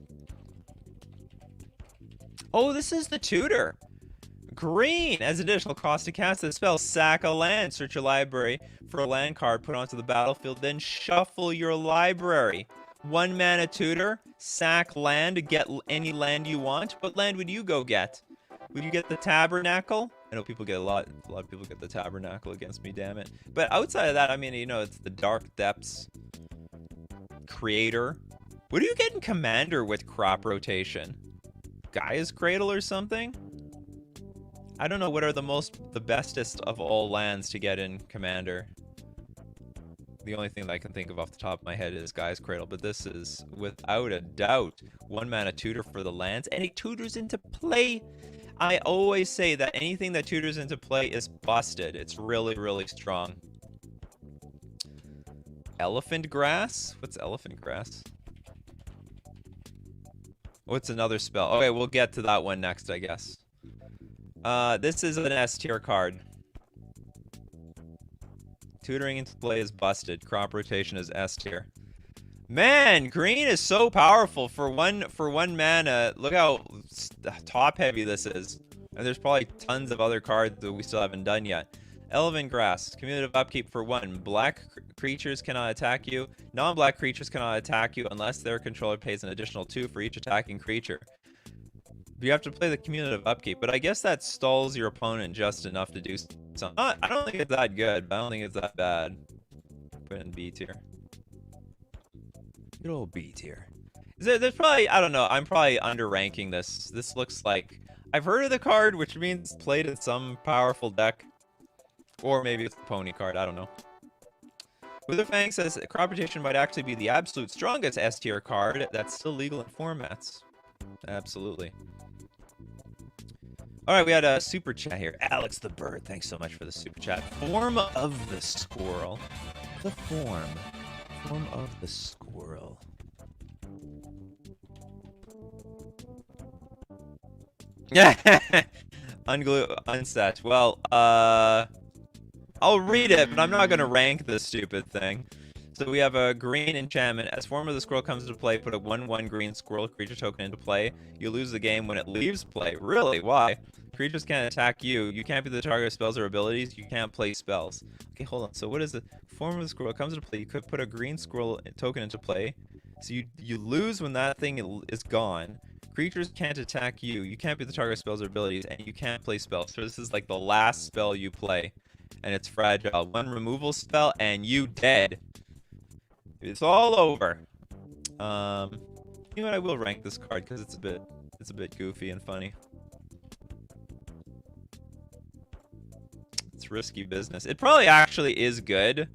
Oh, this is the Tutor. Green! As additional cost to cast this spell, sack a land. Search your library for a land card, put onto the battlefield, then shuffle your library. 1 mana Tutor, sack land, get any land you want. What land would you go get? Would you get the Tabernacle? I know people get a lot of people get the Tabernacle against me, damn it. But outside of that, I mean, you know, it's the Dark Depths. Creator. What do you get in Commander with crop rotation? Gaia's Cradle or something? I don't know what are the bestest of all lands to get in Commander. The only thing that I can think of off the top of my head is Guy's Cradle, but this is, without a doubt, 1 mana tutor for the lands, and it tutors into play. I always say that anything that tutors into play is busted. It's really, really strong. Elephant Grass? What's Elephant Grass? What's another spell? Okay, we'll get to that one next, I guess. This is an S tier card. Tutoring into play is busted. Crop rotation is S tier. Man, green is so powerful for one mana. Look how top heavy this is. And there's probably tons of other cards that we still haven't done yet. Elven Grass, cumulative upkeep for 1. Black creatures cannot attack you. Non-black creatures cannot attack you unless their controller pays an additional 2 for each attacking creature. You have to play the cumulative upkeep, but I guess that stalls your opponent just enough to do something. I don't think it's that good, but I don't think it's that bad. Put it in B tier. Good old B tier. There's probably, I don't know, I'm probably underranking this. This looks like, I've heard of the card, which means it's played in some powerful deck. Or maybe it's a pony card, I don't know. Witherfang says crop rotation might actually be the absolute strongest S tier card that's still legal in formats. Absolutely. Alright, we had a super chat here. Alex the Bird, thanks so much for the super chat. Form of the Squirrel. The form of the Squirrel. Yeah. Unglue, unset. Well, I'll read it, but I'm not going to rank this stupid thing. So we have a green enchantment. As Form of the Squirrel comes into play, put a 1/1 green squirrel creature token into play. You lose the game when it leaves play. Really? Why? Creatures can't attack you. You can't be the target of spells or abilities. You can't play spells. Okay, hold on. So what is the Form of the Squirrel comes into play? You could put a green squirrel token into play. So you lose when that thing is gone. Creatures can't attack you. You can't be the target of spells or abilities, and you can't play spells. So this is like the last spell you play, and it's fragile. 1 removal spell, and you dead. It's all over. You know what? I will rank this card because it's a bit goofy and funny. It's risky business. It probably actually is good.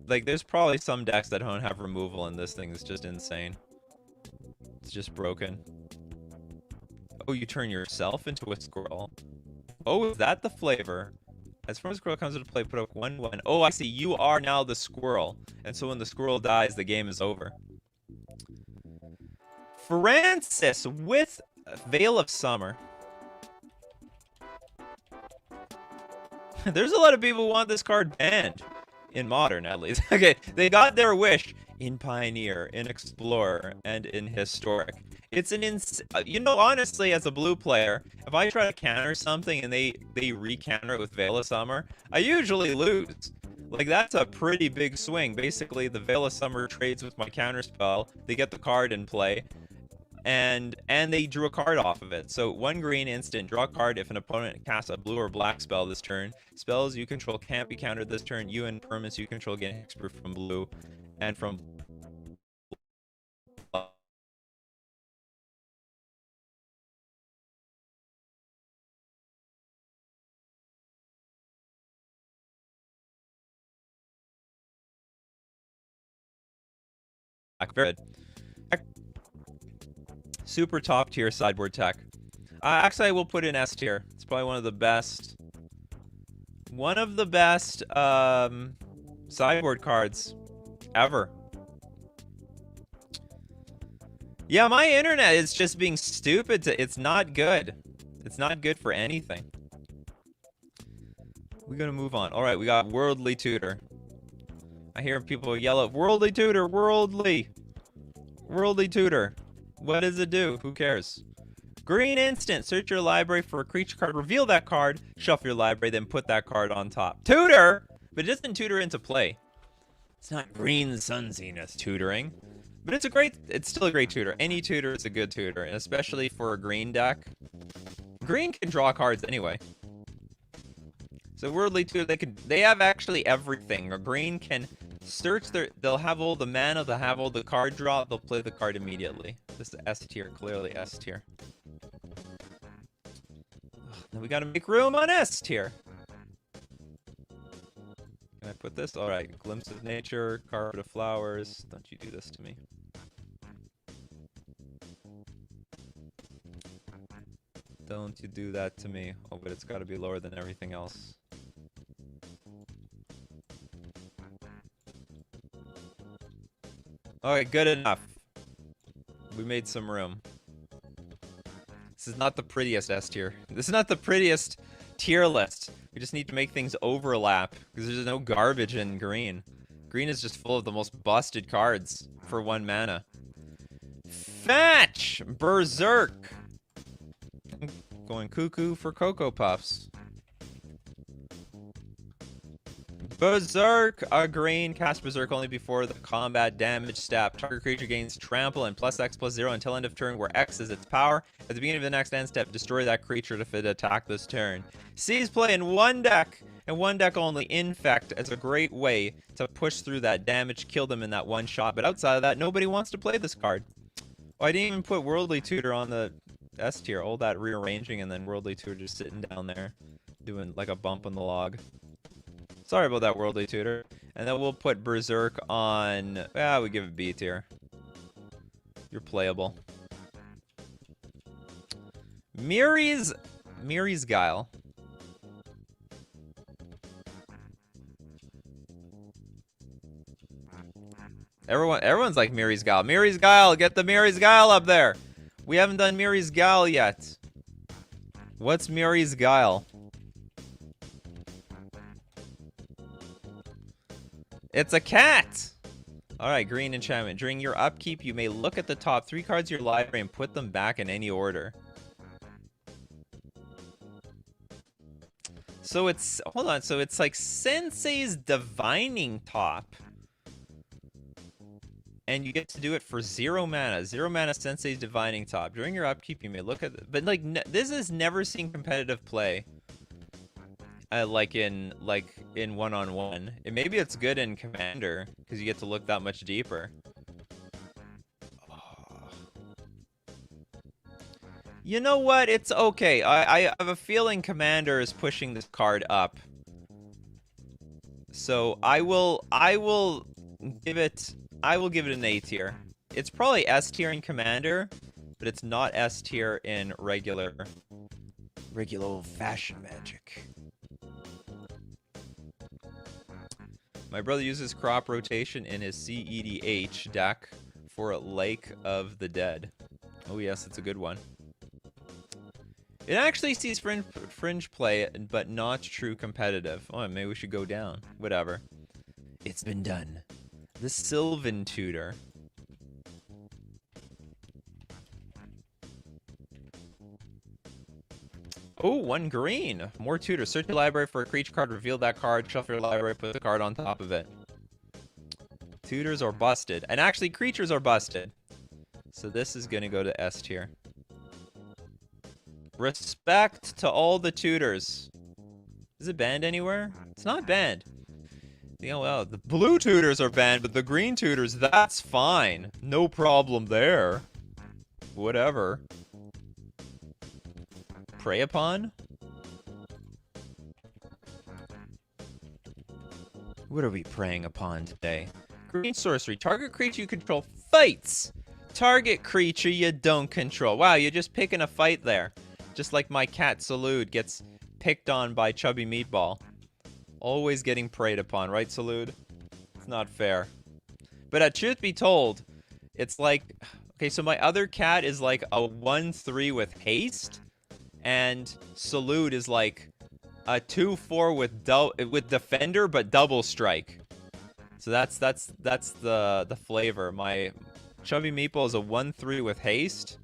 Like, there's probably some decks that don't have removal, and this thing is just insane. It's just broken. Oh, you turn yourself into a squirrel. Oh, is that the flavor? As Form of the Squirrel comes into play, put up 1/1. Oh, I see. You are now the squirrel. And so when the squirrel dies, the game is over. Francis with Veil of Summer. There's a lot of people who want this card banned. In Modern, at least. Okay, they got their wish in Pioneer, in Explorer, and in Historic. It's an you know, honestly, as a blue player, if I try to counter something and they re-counter it with Veil of Summer, I usually lose. Like, that's a pretty big swing. Basically, the Veil of Summer trades with my counter spell, they get the card in play, and they drew a card off of it. So 1 green instant, draw a card if an opponent casts a blue or black spell this turn. Spells you control can't be countered this turn. You and permanents you control get hexproof from blue and from black. Very good. Super top tier sideboard tech. Actually, I will put in S tier. It's probably one of the best sideboard cards ever. Yeah, my internet is just being stupid. It's not good. It's not good for anything. We're gonna move on. All right, we got Worldly Tutor. I hear people yell out, "Worldly Tutor, Worldly Tutor." What does it do? Who cares? Green instant. Search your library for a creature card. Reveal that card. Shuffle your library. Then put that card on top. Tutor! But it doesn't tutor into play. It's not Green Sun Zenith tutoring. But it's still a great tutor. Any tutor is a good tutor. And especially for a green deck. Green can draw cards anyway. So Worldly Tutor, they have actually everything. A green can search they'll have all the mana, they'll have all the card draw, they'll play the card immediately. This is S tier, clearly S tier. Then we gotta make room on S tier. Can I put this? Alright, Glimpse of Nature, Carpet of Flowers. Don't you do this to me. Don't you do that to me. Oh, but it's gotta be lower than everything else. Alright, good enough. We made some room. This is not the prettiest S tier. This is not the prettiest tier list. We just need to make things overlap, because there's no garbage in green. Green is just full of the most busted cards for 1 mana. Fetch! Berserk! I'm going cuckoo for Cocoa Puffs. Berserk! A green. Cast Berserk only before the combat damage step. Target creature gains trample and +X/+0 until end of turn, where X is its power. At the beginning of the next end step, destroy that creature if it attack this turn. Sees play in 1 deck, and 1 deck only. Infect as a great way to push through that damage, kill them in that 1 shot. But outside of that, nobody wants to play this card. Oh, I didn't even put Worldly Tutor on the S tier. All that rearranging and then Worldly Tutor just sitting down there, doing like a bump on the log. Sorry about that, Worldly Tutor. And then we'll put Berserk on... we give it B tier. You're playable. Miri's Guile. Everyone's like Miri's Guile. Miri's Guile! Get the Miri's Guile up there! We haven't done Miri's Guile yet. What's Miri's Guile? It's a cat! Alright, green enchantment. During your upkeep, you may look at the top 3 cards of your library and put them back in any order. So it's... Hold on. So it's like Sensei's Divining Top. And you get to do it for 0 mana. 0 mana Sensei's Divining Top. During your upkeep, you may look at... But, like, this has never seen competitive play. Like in one-on-one. Maybe it's good in Commander, because you get to look that much deeper. Oh. You know what? It's okay. I have a feeling Commander is pushing this card up. So I will give it an A tier. It's probably S tier in Commander, but it's not S tier in regular old-fashioned Magic. My brother uses crop rotation in his CEDH deck for Lake of the Dead. Oh yes, it's a good one. It actually sees fringe play, but not true competitive. Oh, maybe we should go down. Whatever. It's been done. The Sylvan Tutor. Oh, 1 green. More Tutor. Search your library for a creature card, reveal that card, shuffle your library, put the card on top of it. Tutors are busted. And actually, creatures are busted. So this is going to go to S tier. Respect to all the Tutors. Is it banned anywhere? It's not banned. Well, the blue Tutors are banned, but the green Tutors, that's fine. No problem there. Whatever. Prey upon? What are we preying upon today? Green sorcery. Target creature you control fights. Target creature you don't control. Wow, you're just picking a fight there. Just like my cat Salud gets picked on by Chubby Meatball. Always getting preyed upon, right, Salud? It's not fair. But truth be told, it's like... Okay, so my other cat is like a 1/3 with haste. And Salute is like a 2/4 with defender, but double strike. So that's the flavor. My Chubby Meatball is a 1/3 with haste,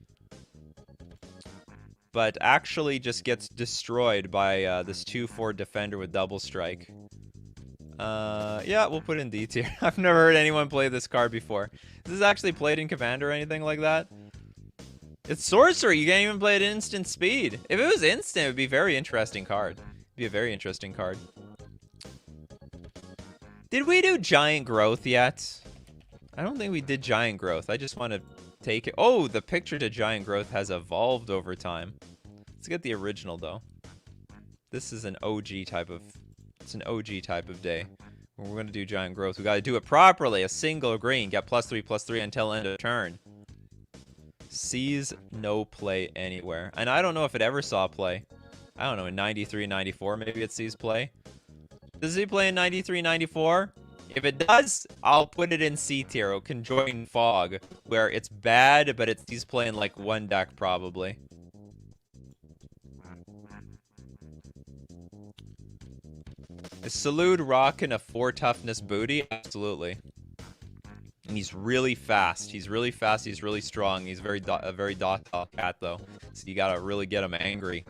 but actually just gets destroyed by this 2/4 defender with double strike. Yeah, we'll put in D tier. I've never heard anyone play this card before. Is this actually played in Commander or anything like that? It's sorcery. You can't even play it at instant speed. If it was instant, it would be a very interesting card. It'd be a very interesting card. Did we do Giant Growth yet? I don't think we did Giant Growth. I just want to take it. Oh, the picture to Giant Growth has evolved over time. Let's get the original though. This is an OG type of. It's an OG type of day. We're going to do Giant Growth. We got to do it properly. A single green. Get +3/+3 until end of turn. Sees no play anywhere. And I don't know if it ever saw play. I don't know, in 93, 94, maybe it sees play. Does it play in 93, 94? If it does, I'll put it in C tier. Conjoined Fog, where it's bad, but he's playing like one deck probably. Is Salud rocking a 4 toughness booty? Absolutely. And he's really fast. He's really fast. He's really strong. He's a very docile cat, though. So you gotta really get him angry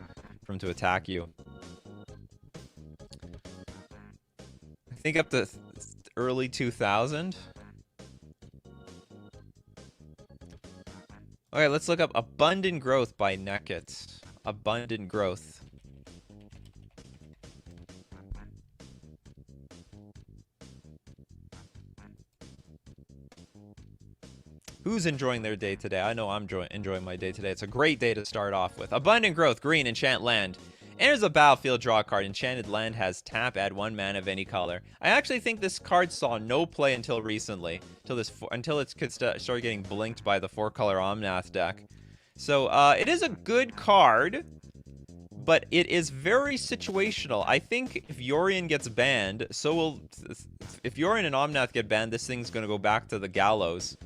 for him to attack you. I think up to early 2000. Okay, let's look up Abundant Growth by Nikachu. Abundant Growth. Who's enjoying their day today? I know I'm enjoying my day today. It's a great day to start off with. Abundant Growth, green, Enchant Land. Enters the battlefield, draw a card. Enchanted Land has tap, add 1 mana of any color. I actually think this card saw no play until recently. Until it could start getting blinked by the 4-color Omnath deck. So, it is a good card, but it is very situational. I think if Yorion gets banned, so will... If Yorion and Omnath get banned, this thing's going to go back to the gallows.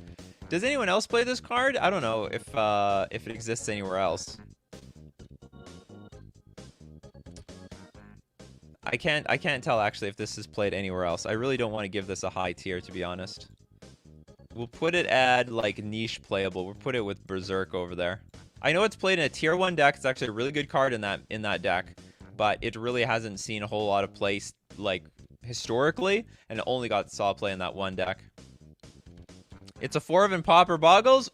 Does anyone else play this card? I don't know if it exists anywhere else. I can't tell actually if this is played anywhere else. I really don't want to give this a high tier, to be honest. We'll put it at like niche playable. We'll put it with Berserk over there. I know it's played in a tier 1 deck. It's actually a really good card in that deck, but it really hasn't seen a whole lot of play like historically, and it only saw play in that one deck. It's a 4 of Pauper Boggles.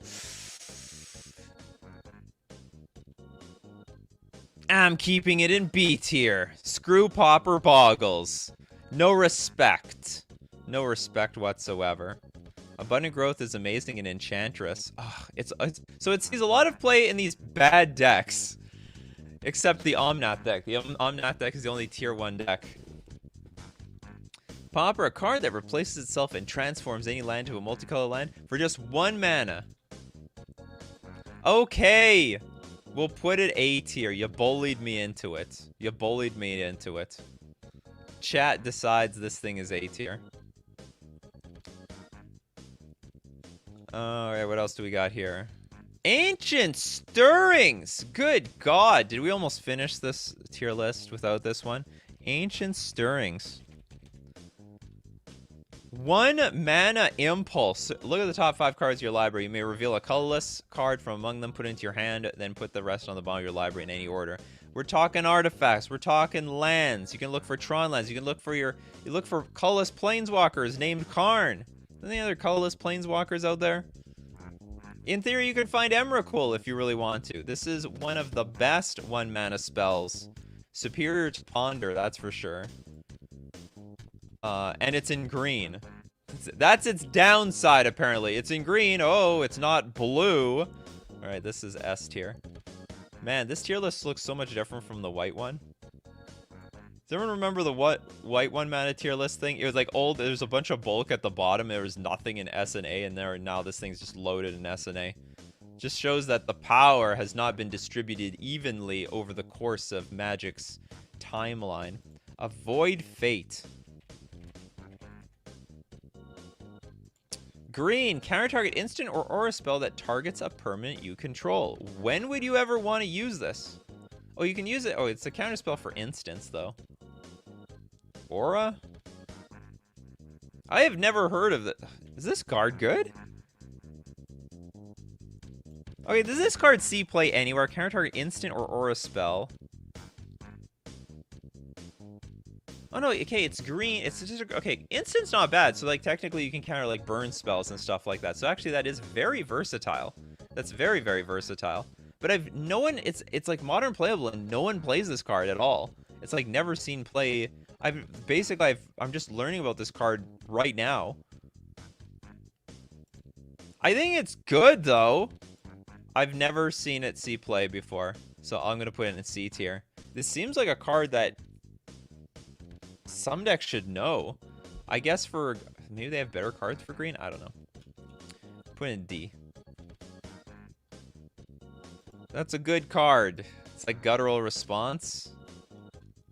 I'm keeping it in B tier. Screw Pauper Boggles. No respect. No respect whatsoever. Abundant Growth is amazing in Enchantress. So it sees a lot of play in these bad decks. Except the Omnath deck. The Omnath deck is the only tier 1 deck. Pauper, a card that replaces itself and transforms any land to a multicolor land for just 1 mana. Okay. We'll put it A tier. You bullied me into it. You bullied me into it. Chat decides this thing is A tier. Alright, what else do we got here? Ancient Stirrings! Good God! Did we almost finish this tier list without this one? Ancient Stirrings. 1 mana Impulse. Look at the top 5 cards of your library. You may reveal a colorless card from among them, put it into your hand, then put the rest on the bottom of your library in any order. We're talking artifacts. We're talking lands. You can look for Tron lands. You can look for you look for colorless planeswalkers named Karn. Any other colorless planeswalkers out there? In theory, you could find Emrakul if you really want to. This is one of the best 1 mana spells. Superior to Ponder, that's for sure. And it's in green. That's its downside, apparently. It's in green. Oh, it's not blue. Alright, this is S tier. Man, this tier list looks so much different from the white one. Does everyone remember the white 1 mana tier list thing? It was like old. There's a bunch of bulk at the bottom. There was nothing in S and A, and now this thing's just loaded in S and A. Just shows that the power has not been distributed evenly over the course of Magic's timeline. Avoid Fate. Green, counter target instant or aura spell that targets a permanent you control. When would you ever want to use this? Oh, you can use it. Oh, it's a counter spell for instance, though. Aura? I have never heard of it. Is this card good? Okay, does this card see play anywhere? Counter target instant or aura spell. Oh no, okay, it's green. It's just, okay, instant's not bad. So like technically you can counter like burn spells and stuff like that. So actually that is very versatile. That's very, very versatile. But it's like modern playable and no one plays this card at all. It's like never seen play. I'm just learning about this card right now. I think it's good though. I've never seen it see play before. So I'm gonna put it in C tier. This seems like a card that some decks should know. I guess for... Maybe they have better cards for green? I don't know. Put in D. That's a good card. It's like Guttural Response.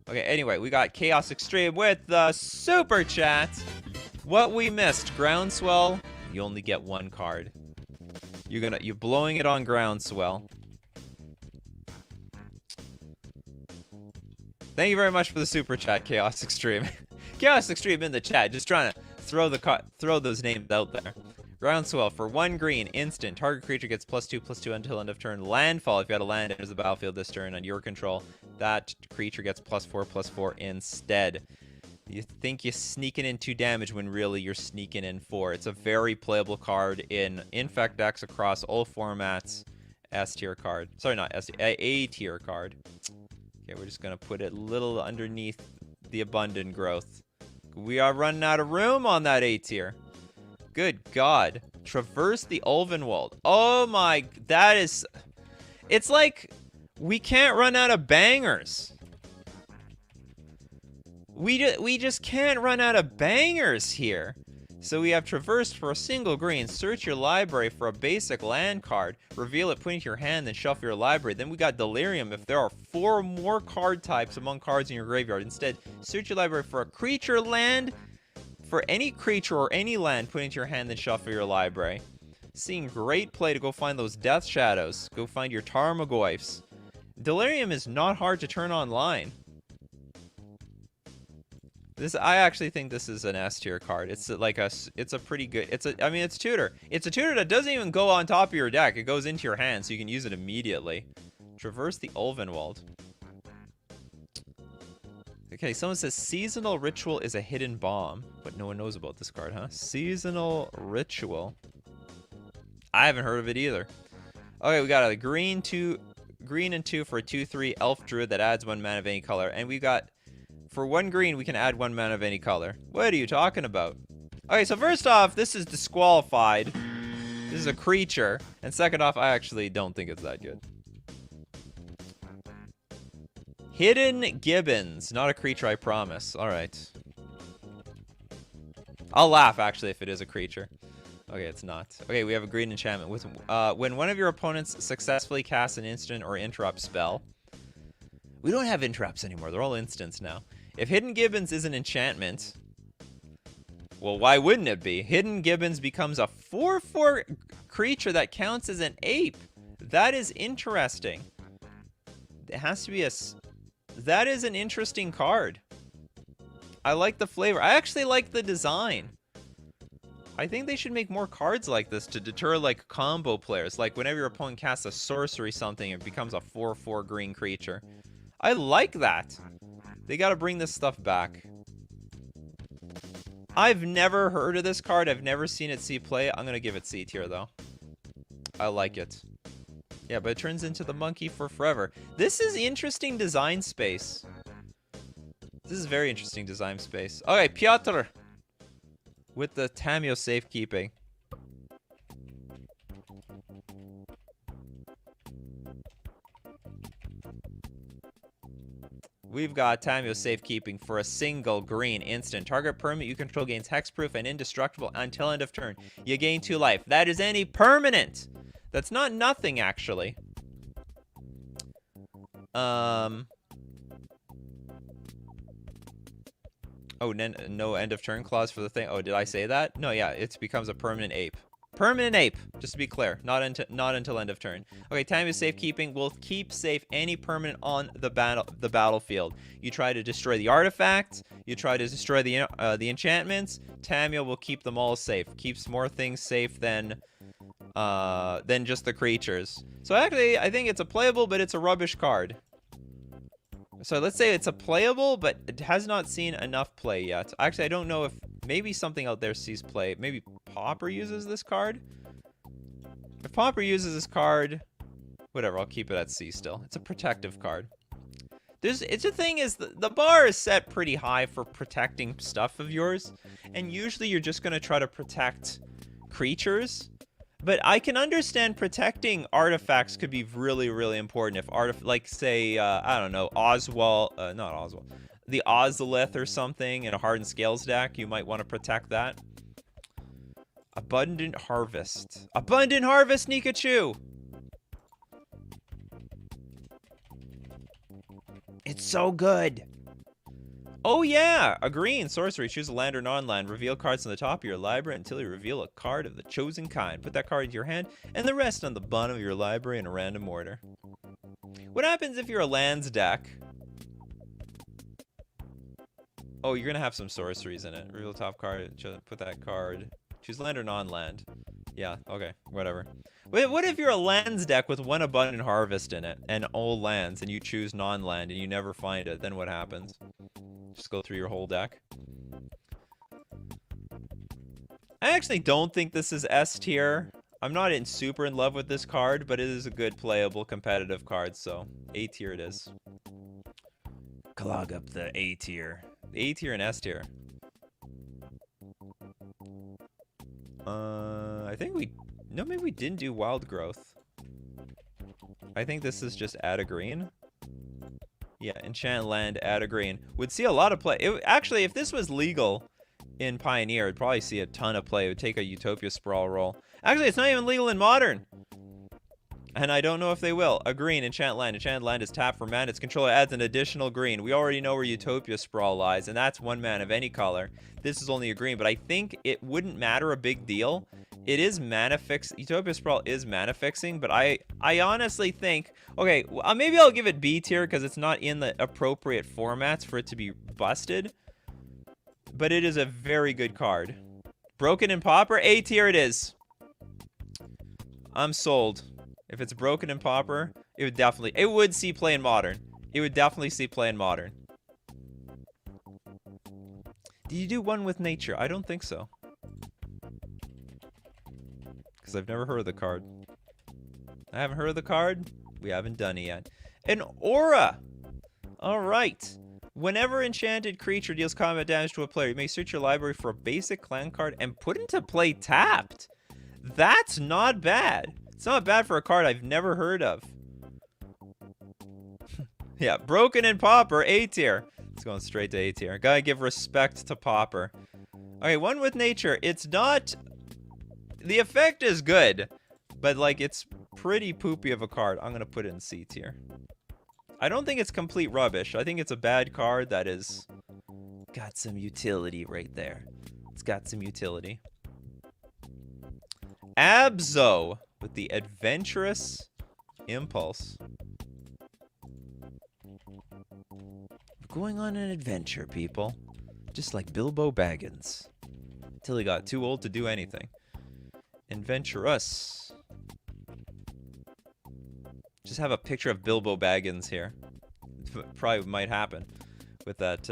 Okay, anyway, we got Chaos Extreme with the Super Chat. What we missed. Groundswell. You only get one card. You're blowing it on Groundswell. Thank you very much for the Super Chat, Chaos Extreme. Chaos Extreme in the chat, just trying to throw those names out there. Groundswell for 1 green, instant. Target creature gets +2/+2 until end of turn. Landfall, if you had a land enters the battlefield this turn on your control, that creature gets +4/+4 instead. You think you're sneaking in 2 damage when really you're sneaking in 4. It's a very playable card in Infect decks across all formats. S tier card. Sorry, not S tier, A tier card. Okay, we're just gonna put it a little underneath the Abundant Growth. We are running out of room on that A tier. Good God. Traverse the Ulvenwald. Oh my, that is... It's like we can't run out of bangers. We just can't run out of bangers here. So we have Traversed for a single green. Search your library for a basic land card. Reveal it, put it into your hand, then shuffle your library. Then we got Delirium if there are 4 more card types among cards in your graveyard. Instead, search your library for a creature land. For any creature or any land, put it into your hand, then shuffle your library. Seeing great play to go find those Death Shadows. Go find your Tarmogoyfs. Delirium is not hard to turn online. I actually think this is an S tier card. It's like it's a pretty good, I mean, it's Tutor. It's a Tutor that doesn't even go on top of your deck. It goes into your hand, so you can use it immediately. Traverse the Ulvenwald. Okay, someone says Seasonal Ritual is a hidden bomb, but no one knows about this card, huh? Seasonal Ritual. I haven't heard of it either. Okay, we got a green and 2 for a 2/3 Elf Druid that adds 1 mana of any color, and we got for 1 green we can add 1 mana of any color. What are you talking about? Okay, so first off, this is disqualified. This is a creature, and second off, I actually don't think it's that good. Hidden Gibbons. Not a creature, I promise. Alright. I'll laugh, actually, if it is a creature. Okay, it's not. Okay, we have a green enchantment. With when one of your opponents successfully casts an instant or interrupt spell. We don't have interrupts anymore. They're all instants now. If Hidden Gibbons is an enchantment... Well, why wouldn't it be? Hidden Gibbons becomes a 4/4 creature that counts as an ape. That is interesting. It has to be a... That is an interesting card. I like the flavor. I actually like the design. I think they should make more cards like this to deter, like, combo players. Like, whenever your opponent casts a sorcery something, it becomes a 4/4 green creature. I like that. They gotta bring this stuff back. I've never heard of this card. I've never seen it see play. I'm gonna give it C tier, though. I like it. Yeah, but it turns into the monkey for forever. This is interesting design space. This is very interesting design space. Okay, Piotr. With the Tamio safekeeping. We've got Tamio safekeeping for a single green instant. Target permanent you control gains hexproof and indestructible until end of turn. You gain 2 life. That is any permanent. That's not nothing, actually. Oh, no end of turn clause for the thing. Oh, did I say that? No, yeah, it becomes a permanent ape. Permanent ape, just to be clear. Not until end of turn. Okay, time is safekeeping. Will keep safe any permanent on the battlefield. You try to destroy the artifact. You try to destroy the enchantments. Tamio will keep them all safe. Keeps more things safe than just the creatures. So actually, I think it's a playable, but it's a rubbish card. So let's say it's a playable, but it has not seen enough play yet. Actually, I don't know if maybe something out there sees play. Maybe Pauper uses this card? If Pauper uses this card, whatever, I'll keep it at C still. It's a protective card. It's the thing is, the bar is set pretty high for protecting stuff of yours. And usually you're just going to try to protect creatures. But I can understand protecting artifacts could be really, really important. If like say, I don't know, not Oswald. the Ozolith or something in a Hardened Scales deck, you might want to protect that. Abundant Harvest. Abundant Harvest, Nikachu! It's so good. Oh yeah, a green sorcery. Choose a land or non-land. Reveal cards on the top of your library until you reveal a card of the chosen kind. Put that card into your hand and the rest on the bottom of your library in a random order. What happens if you're a lands deck? Oh, you're gonna have some sorceries in it. Reveal top card. Put that card. Choose land or non-land. Yeah, okay, whatever. Wait, what if you're a lands deck with one Abundant Harvest in it and all lands and you choose non-land and you never find it? Then what happens? Just go through your whole deck. I actually don't think this is S tier. I'm not super in love with this card, but it is a good playable competitive card, so A tier it is. Clog up the A tier. A tier and S tier. I think no, maybe we didn't do Wild Growth. I think this is just add a green. Yeah, Enchant Land, add a green. Would see a lot of play. Actually, if this was legal in Pioneer, it'd probably see a ton of play. It would take a Utopia Sprawl roll. Actually, it's not even legal in Modern. And I don't know if they will. A green, Enchant Land. Enchant Land is tapped for mana. Its controller adds an additional green. We already know where Utopia Sprawl lies, and that's 1 mana of any color. This is only a green, but I think it wouldn't matter a big deal. It is mana fix. Utopia Sprawl is mana fixing, but I honestly think, okay, maybe I'll give it B tier because it's not in the appropriate formats for it to be busted. But it is a very good card. Broken in Pauper, A tier it is. I'm sold. If it's Broken in Pauper, it would see play in Modern. It would definitely see play in Modern. Did you do one with Nature? I don't think so. Because I've never heard of the card. I haven't heard of the card. We haven't done it yet. An Aura! Alright. Whenever enchanted creature deals combat damage to a player, you may search your library for a basic clan card and put into play tapped. That's not bad. It's not bad for a card I've never heard of. Yeah, Broken in Pauper, A tier. It's going straight to A tier. Gotta give respect to Pauper. Okay, one with Nature. It's not... The effect is good, but like it's pretty poopy of a card. I'm gonna put it in C tier. I don't think it's complete rubbish. I think it's a bad card that is... got some utility right there. It's got some utility. Abzo with the Adventurous Impulse. We're going on an adventure, people. Just like Bilbo Baggins. Until he got too old to do anything. Adventurous. Just have a picture of Bilbo Baggins here. Probably might happen with that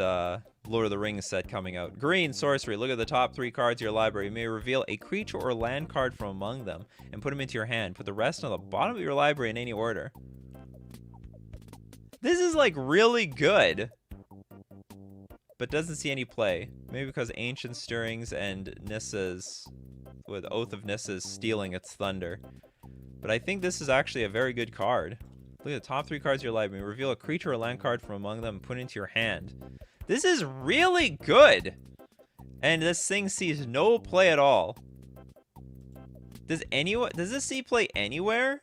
Lord of the Rings set coming out. Green sorcery. Look at the top 3 cards of your library. You may reveal a creature or land card from among them and put them into your hand. Put the rest on the bottom of your library in any order. This is like really good, but doesn't see any play. Maybe because Ancient Stirrings and Nessa's, with Oath of Nessa's stealing its thunder. But I think this is actually a very good card. Look at the top 3 cards of your library. Reveal a creature or land card from among them and put it into your hand. This is really good. And this thing sees no play at all. Does this see play anywhere?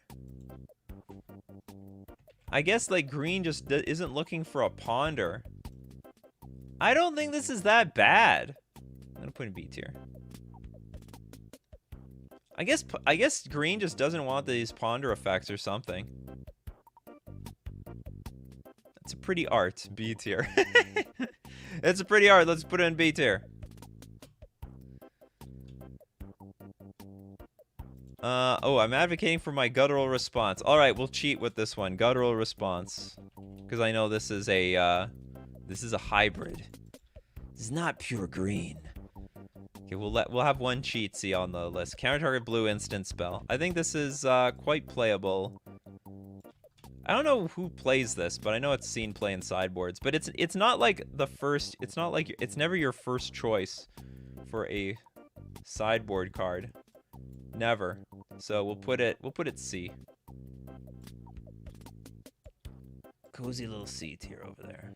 I guess like green just isn't looking for a ponder. I don't think this is that bad. I'm gonna put in B tier. I guess green just doesn't want these ponder effects or something. It's a pretty art. B tier. It's a pretty art. Let's put it in B tier. Oh, I'm advocating for my guttural response. All right, we'll cheat with this one. Guttural response, because I know this is a hybrid. This is not pure green. Okay, we'll have one cheat see on the list. Counter target blue instant spell. I think this is quite playable. I don't know who plays this, but I know it's seen play in sideboards. But it's not like the first. It's not like it's never your first choice for a sideboard card. Never. So we'll put it C. Cozy little C tier over there.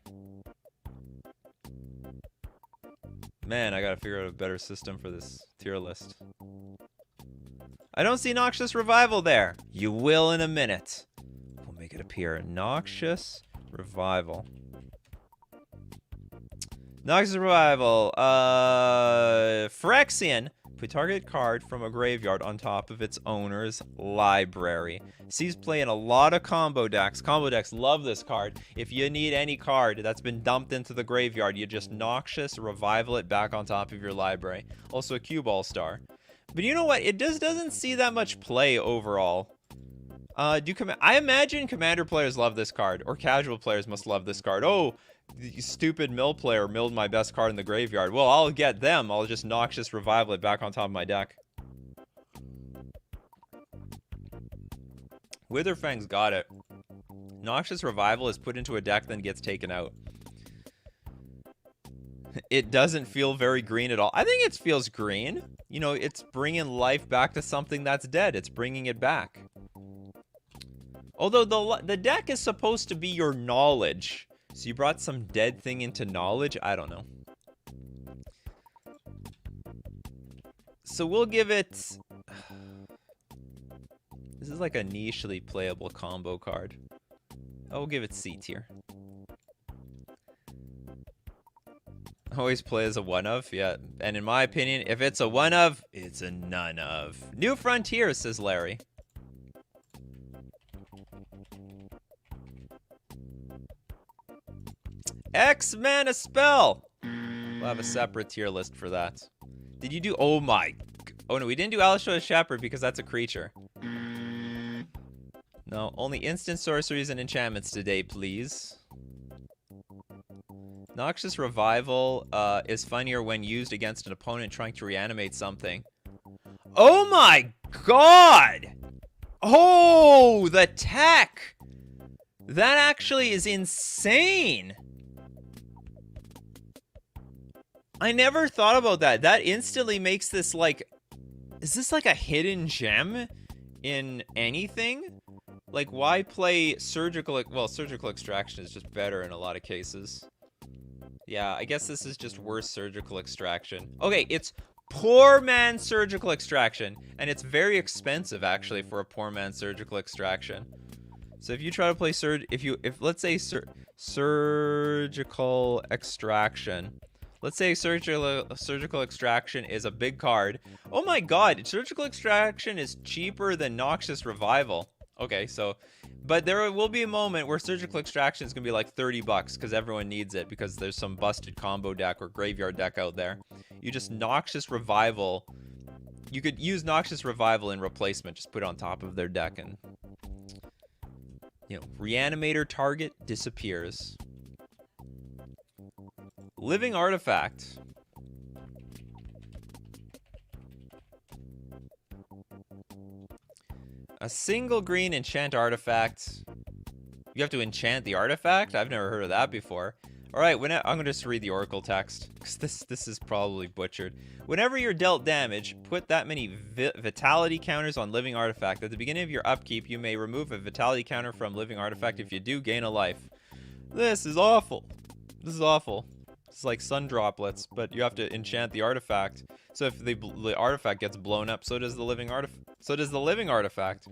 Man, I gotta figure out a better system for this tier list. I don't see Noxious Revival there. You will in a minute. We'll make it appear. Noxious Revival. Noxious Revival. Phyrexian. Put target card from a graveyard on top of its owner's library. Sees play in a lot of combo decks. Combo decks love this card. If you need any card that's been dumped into the graveyard, you just Noxious Revival it back on top of your library. Also a cue ball star. But you know what? It just doesn't see that much play overall. I imagine Commander players love this card, or casual players must love this card. Oh, the stupid mill player milled my best card in the graveyard. Well, I'll get them. I'll just Noxious Revival it back on top of my deck. Witherfang's got it. Noxious Revival is put into a deck, then gets taken out. It doesn't feel very green at all. I think it feels green. You know, it's bringing life back to something that's dead. It's bringing it back. Although the deck is supposed to be your knowledge. So you brought some dead thing into knowledge? I don't know. So we'll give it... This is like a nichely playable combo card. I'll give it C tier. Always play as a one of, yeah. And in my opinion, if it's a one of, it's a none of. New Frontier, says Larry. X-Men a spell. We'll have a separate tier list for that. Did you do? Oh my. Oh no, we didn't do Alishua Shepherd because that's a creature. No, only instant sorceries and enchantments today, please. Noxious Revival is funnier when used against an opponent trying to reanimate something. Oh my god! Oh, the tech! That actually is insane! I never thought about that. That instantly makes this like... Is this like a hidden gem in anything? Like, why play surgical... Well, surgical extraction is just better in a lot of cases. Yeah, I guess this is just worse surgical extraction. Okay, it's poor man surgical extraction. And it's very expensive, actually, for a poor man surgical extraction. So if you try to play let's say surgical extraction... Let's say surgical extraction is a big card. Oh my god, surgical extraction is cheaper than Noxious Revival. Okay, so... But there will be a moment where surgical extraction is going to be like 30 bucks because everyone needs it because there's some busted combo deck or graveyard deck out there. You just Noxious Revival. You could use Noxious Revival in replacement. Just put it on top of their deck and... You know, Reanimator target disappears. Living Artifact. A single green enchant artifact. You have to enchant the artifact? I've never heard of that before. Alright, I'm going to just read the Oracle text, because this is probably butchered. Whenever you're dealt damage, put that many Vitality counters on Living Artifact. At the beginning of your upkeep, you may remove a Vitality counter from Living Artifact. If you do, gain a life. This is awful. This is awful. It's like sun droplets, but you have to enchant the artifact. So if the artifact gets blown up, so does the living artifact.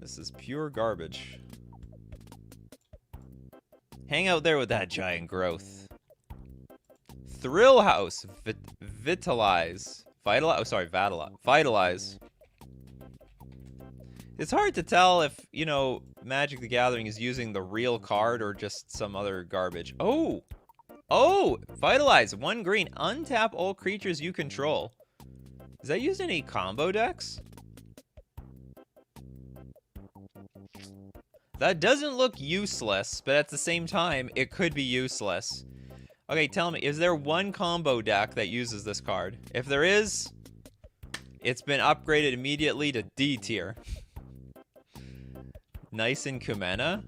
This is pure garbage. Hang out there with that giant growth. Thrill House, Vitalize. Vitalize. It's hard to tell if, you know, Magic the Gathering is using the real card or just some other garbage. Oh! Oh! Vitalize. 1 green. Untap all creatures you control. Is that used in any combo decks? That doesn't look useless, but at the same time, it could be useless. Okay, tell me, is there one combo deck that uses this card? If there is, it's been upgraded immediately to D tier. Nice in Kumena?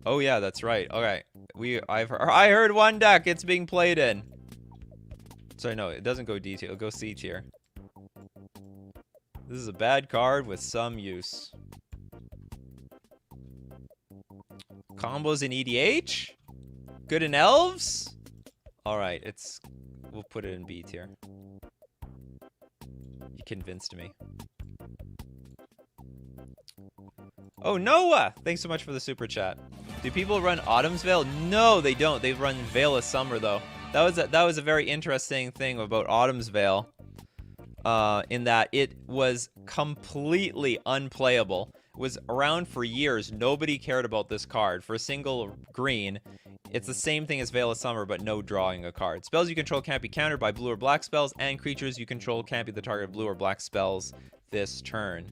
Oh yeah, that's right. Okay. I heard one deck it's being played in. Sorry, no, it doesn't go D tier, it'll go C tier. This is a bad card with some use. Combos in EDH? Good in Elves? Alright, it's We'll put it in B tier. You convinced me. Oh, Noah! Thanks so much for the super chat. Do people run Autumn's Veil? No, they don't. They run Veil of Summer, though. That was a very interesting thing about Autumn's Veil. In that it was completely unplayable. It was around for years. Nobody cared about this card. For a single green, it's the same thing as Veil of Summer, but no drawing a card. Spells you control can't be countered by blue or black spells, and creatures you control can't be the target of blue or black spells this turn.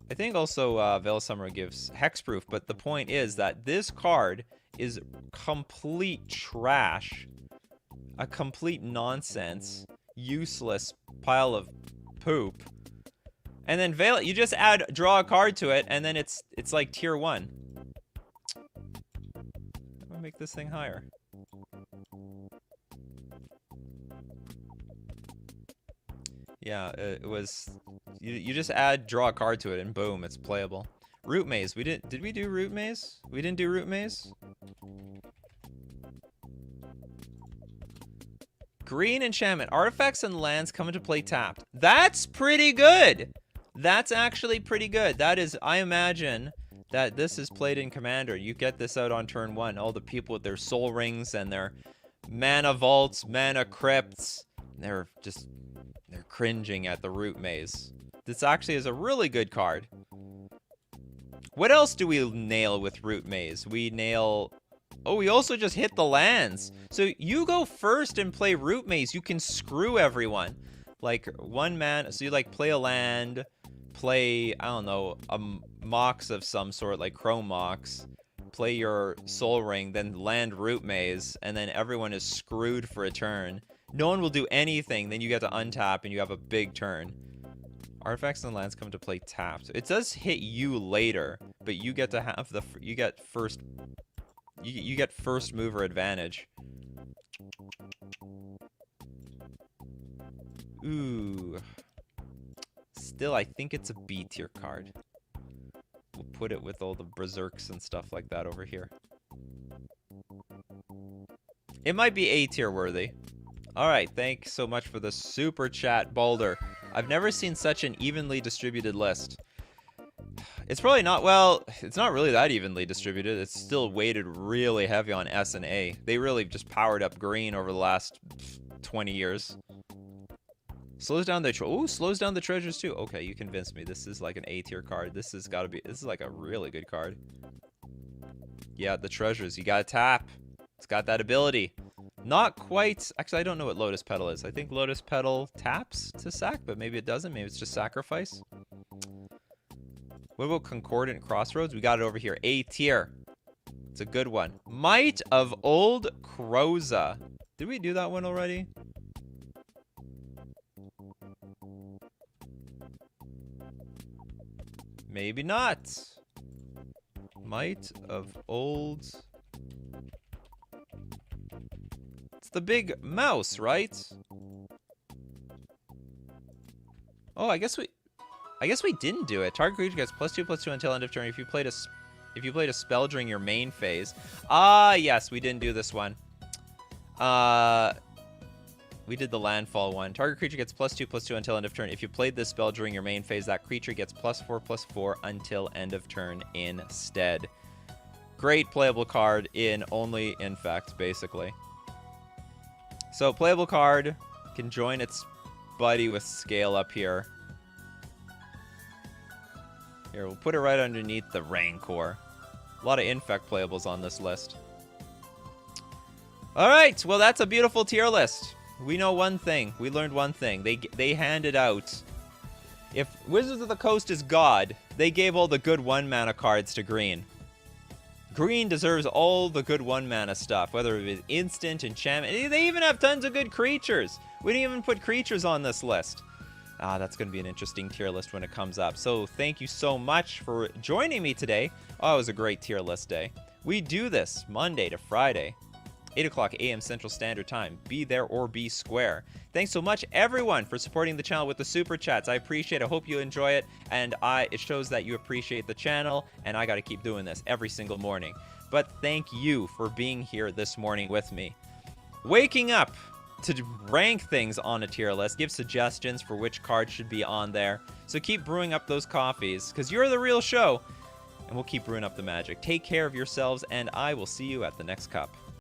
I think also Veil of Summer gives hexproof, but the point is that this card is complete trash. A complete nonsense, useless pile of poop. And then Veil, you just draw a card to it, and then it's like tier 1. I'm gonna make this thing higher. Yeah, it was. You just draw a card to it, and boom, it's playable. Root Maze. Did we do Root Maze? We didn't do Root Maze. Green enchantment. Artifacts and lands come into play tapped. That's pretty good. That's actually pretty good. That is, I imagine that this is played in Commander. You get this out on turn 1. All the people with their soul rings and their mana vaults, mana crypts, they're cringing at the Root Maze. This actually is a really good card. What else do we nail with Root Maze? We nail... Oh, we also just hit the lands. So you go first and play Root Maze. You can screw everyone. Like, 1 mana... So you, like, play a land, play, I don't know, a Mox of some sort, like Chrome Mox, play your Soul Ring, then land Root Maze, and then everyone is screwed for a turn. No one will do anything, then you get to untap, and you have a big turn. Artifacts and lands come to play tapped. It does hit you later, but you get to have the... You get first... You get first mover advantage. Ooh. Still, I think it's a B tier card. We'll put it with all the Berserks and stuff like that over here. It might be A tier worthy. Alright, thanks so much for the super chat, Boulder. I've never seen such an evenly distributed list. It's probably not, well, it's not really that evenly distributed. It's still weighted really heavy on S and A. They really just powered up green over the last 20 years. Slows down the slows down the treasures too. Okay, you convinced me. This is like an A tier card. This is like a really good card. Yeah, the treasures. You gotta tap. It's got that ability. Not quite. Actually, I don't know what Lotus Petal is. I think Lotus Petal taps to sack, but maybe it doesn't. Maybe it's just sacrifice. What about Concordant Crossroads? We got it over here. A tier. It's a good one. Might of Old Croza. Did we do that one already? Maybe not. Might of Old... It's the big mouse, right? Oh, I guess we didn't do it. Target creature gets +2/+2 until end of turn if you played a spell during your main phase. Ah, yes, we didn't do this one. We did the landfall one. Target creature gets +2/+2 until end of turn. If you played this spell during your main phase, that creature gets +4/+4 until end of turn instead. Great playable card in only Infect, basically. So playable card can join its buddy with Scale up here. Here, we'll put it right underneath the Rancor. A lot of Infect playables on this list. Alright, well that's a beautiful tier list. We know one thing. We learned one thing. They handed out... If Wizards of the Coast is God, they gave all the good 1-mana cards to Green. Green deserves all the good 1-mana stuff, whether it is instant, enchantment. They even have tons of good creatures. We didn't even put creatures on this list. Ah, that's going to be an interesting tier list when it comes up. So thank you so much for joining me today. Oh, it was a great tier list day. We do this Monday to Friday, 8 o'clock a.m. Central Standard Time. Be there or be square. Thanks so much, everyone, for supporting the channel with the super chats. I appreciate it. I hope you enjoy it. And it shows that you appreciate the channel. And I got to keep doing this every single morning. But thank you for being here this morning with me. Waking up to rank things on a tier list, give suggestions for which cards should be on there. So keep brewing up those coffees, because you're the real show, and we'll keep brewing up the magic. Take care of yourselves, and I will see you at the next cup.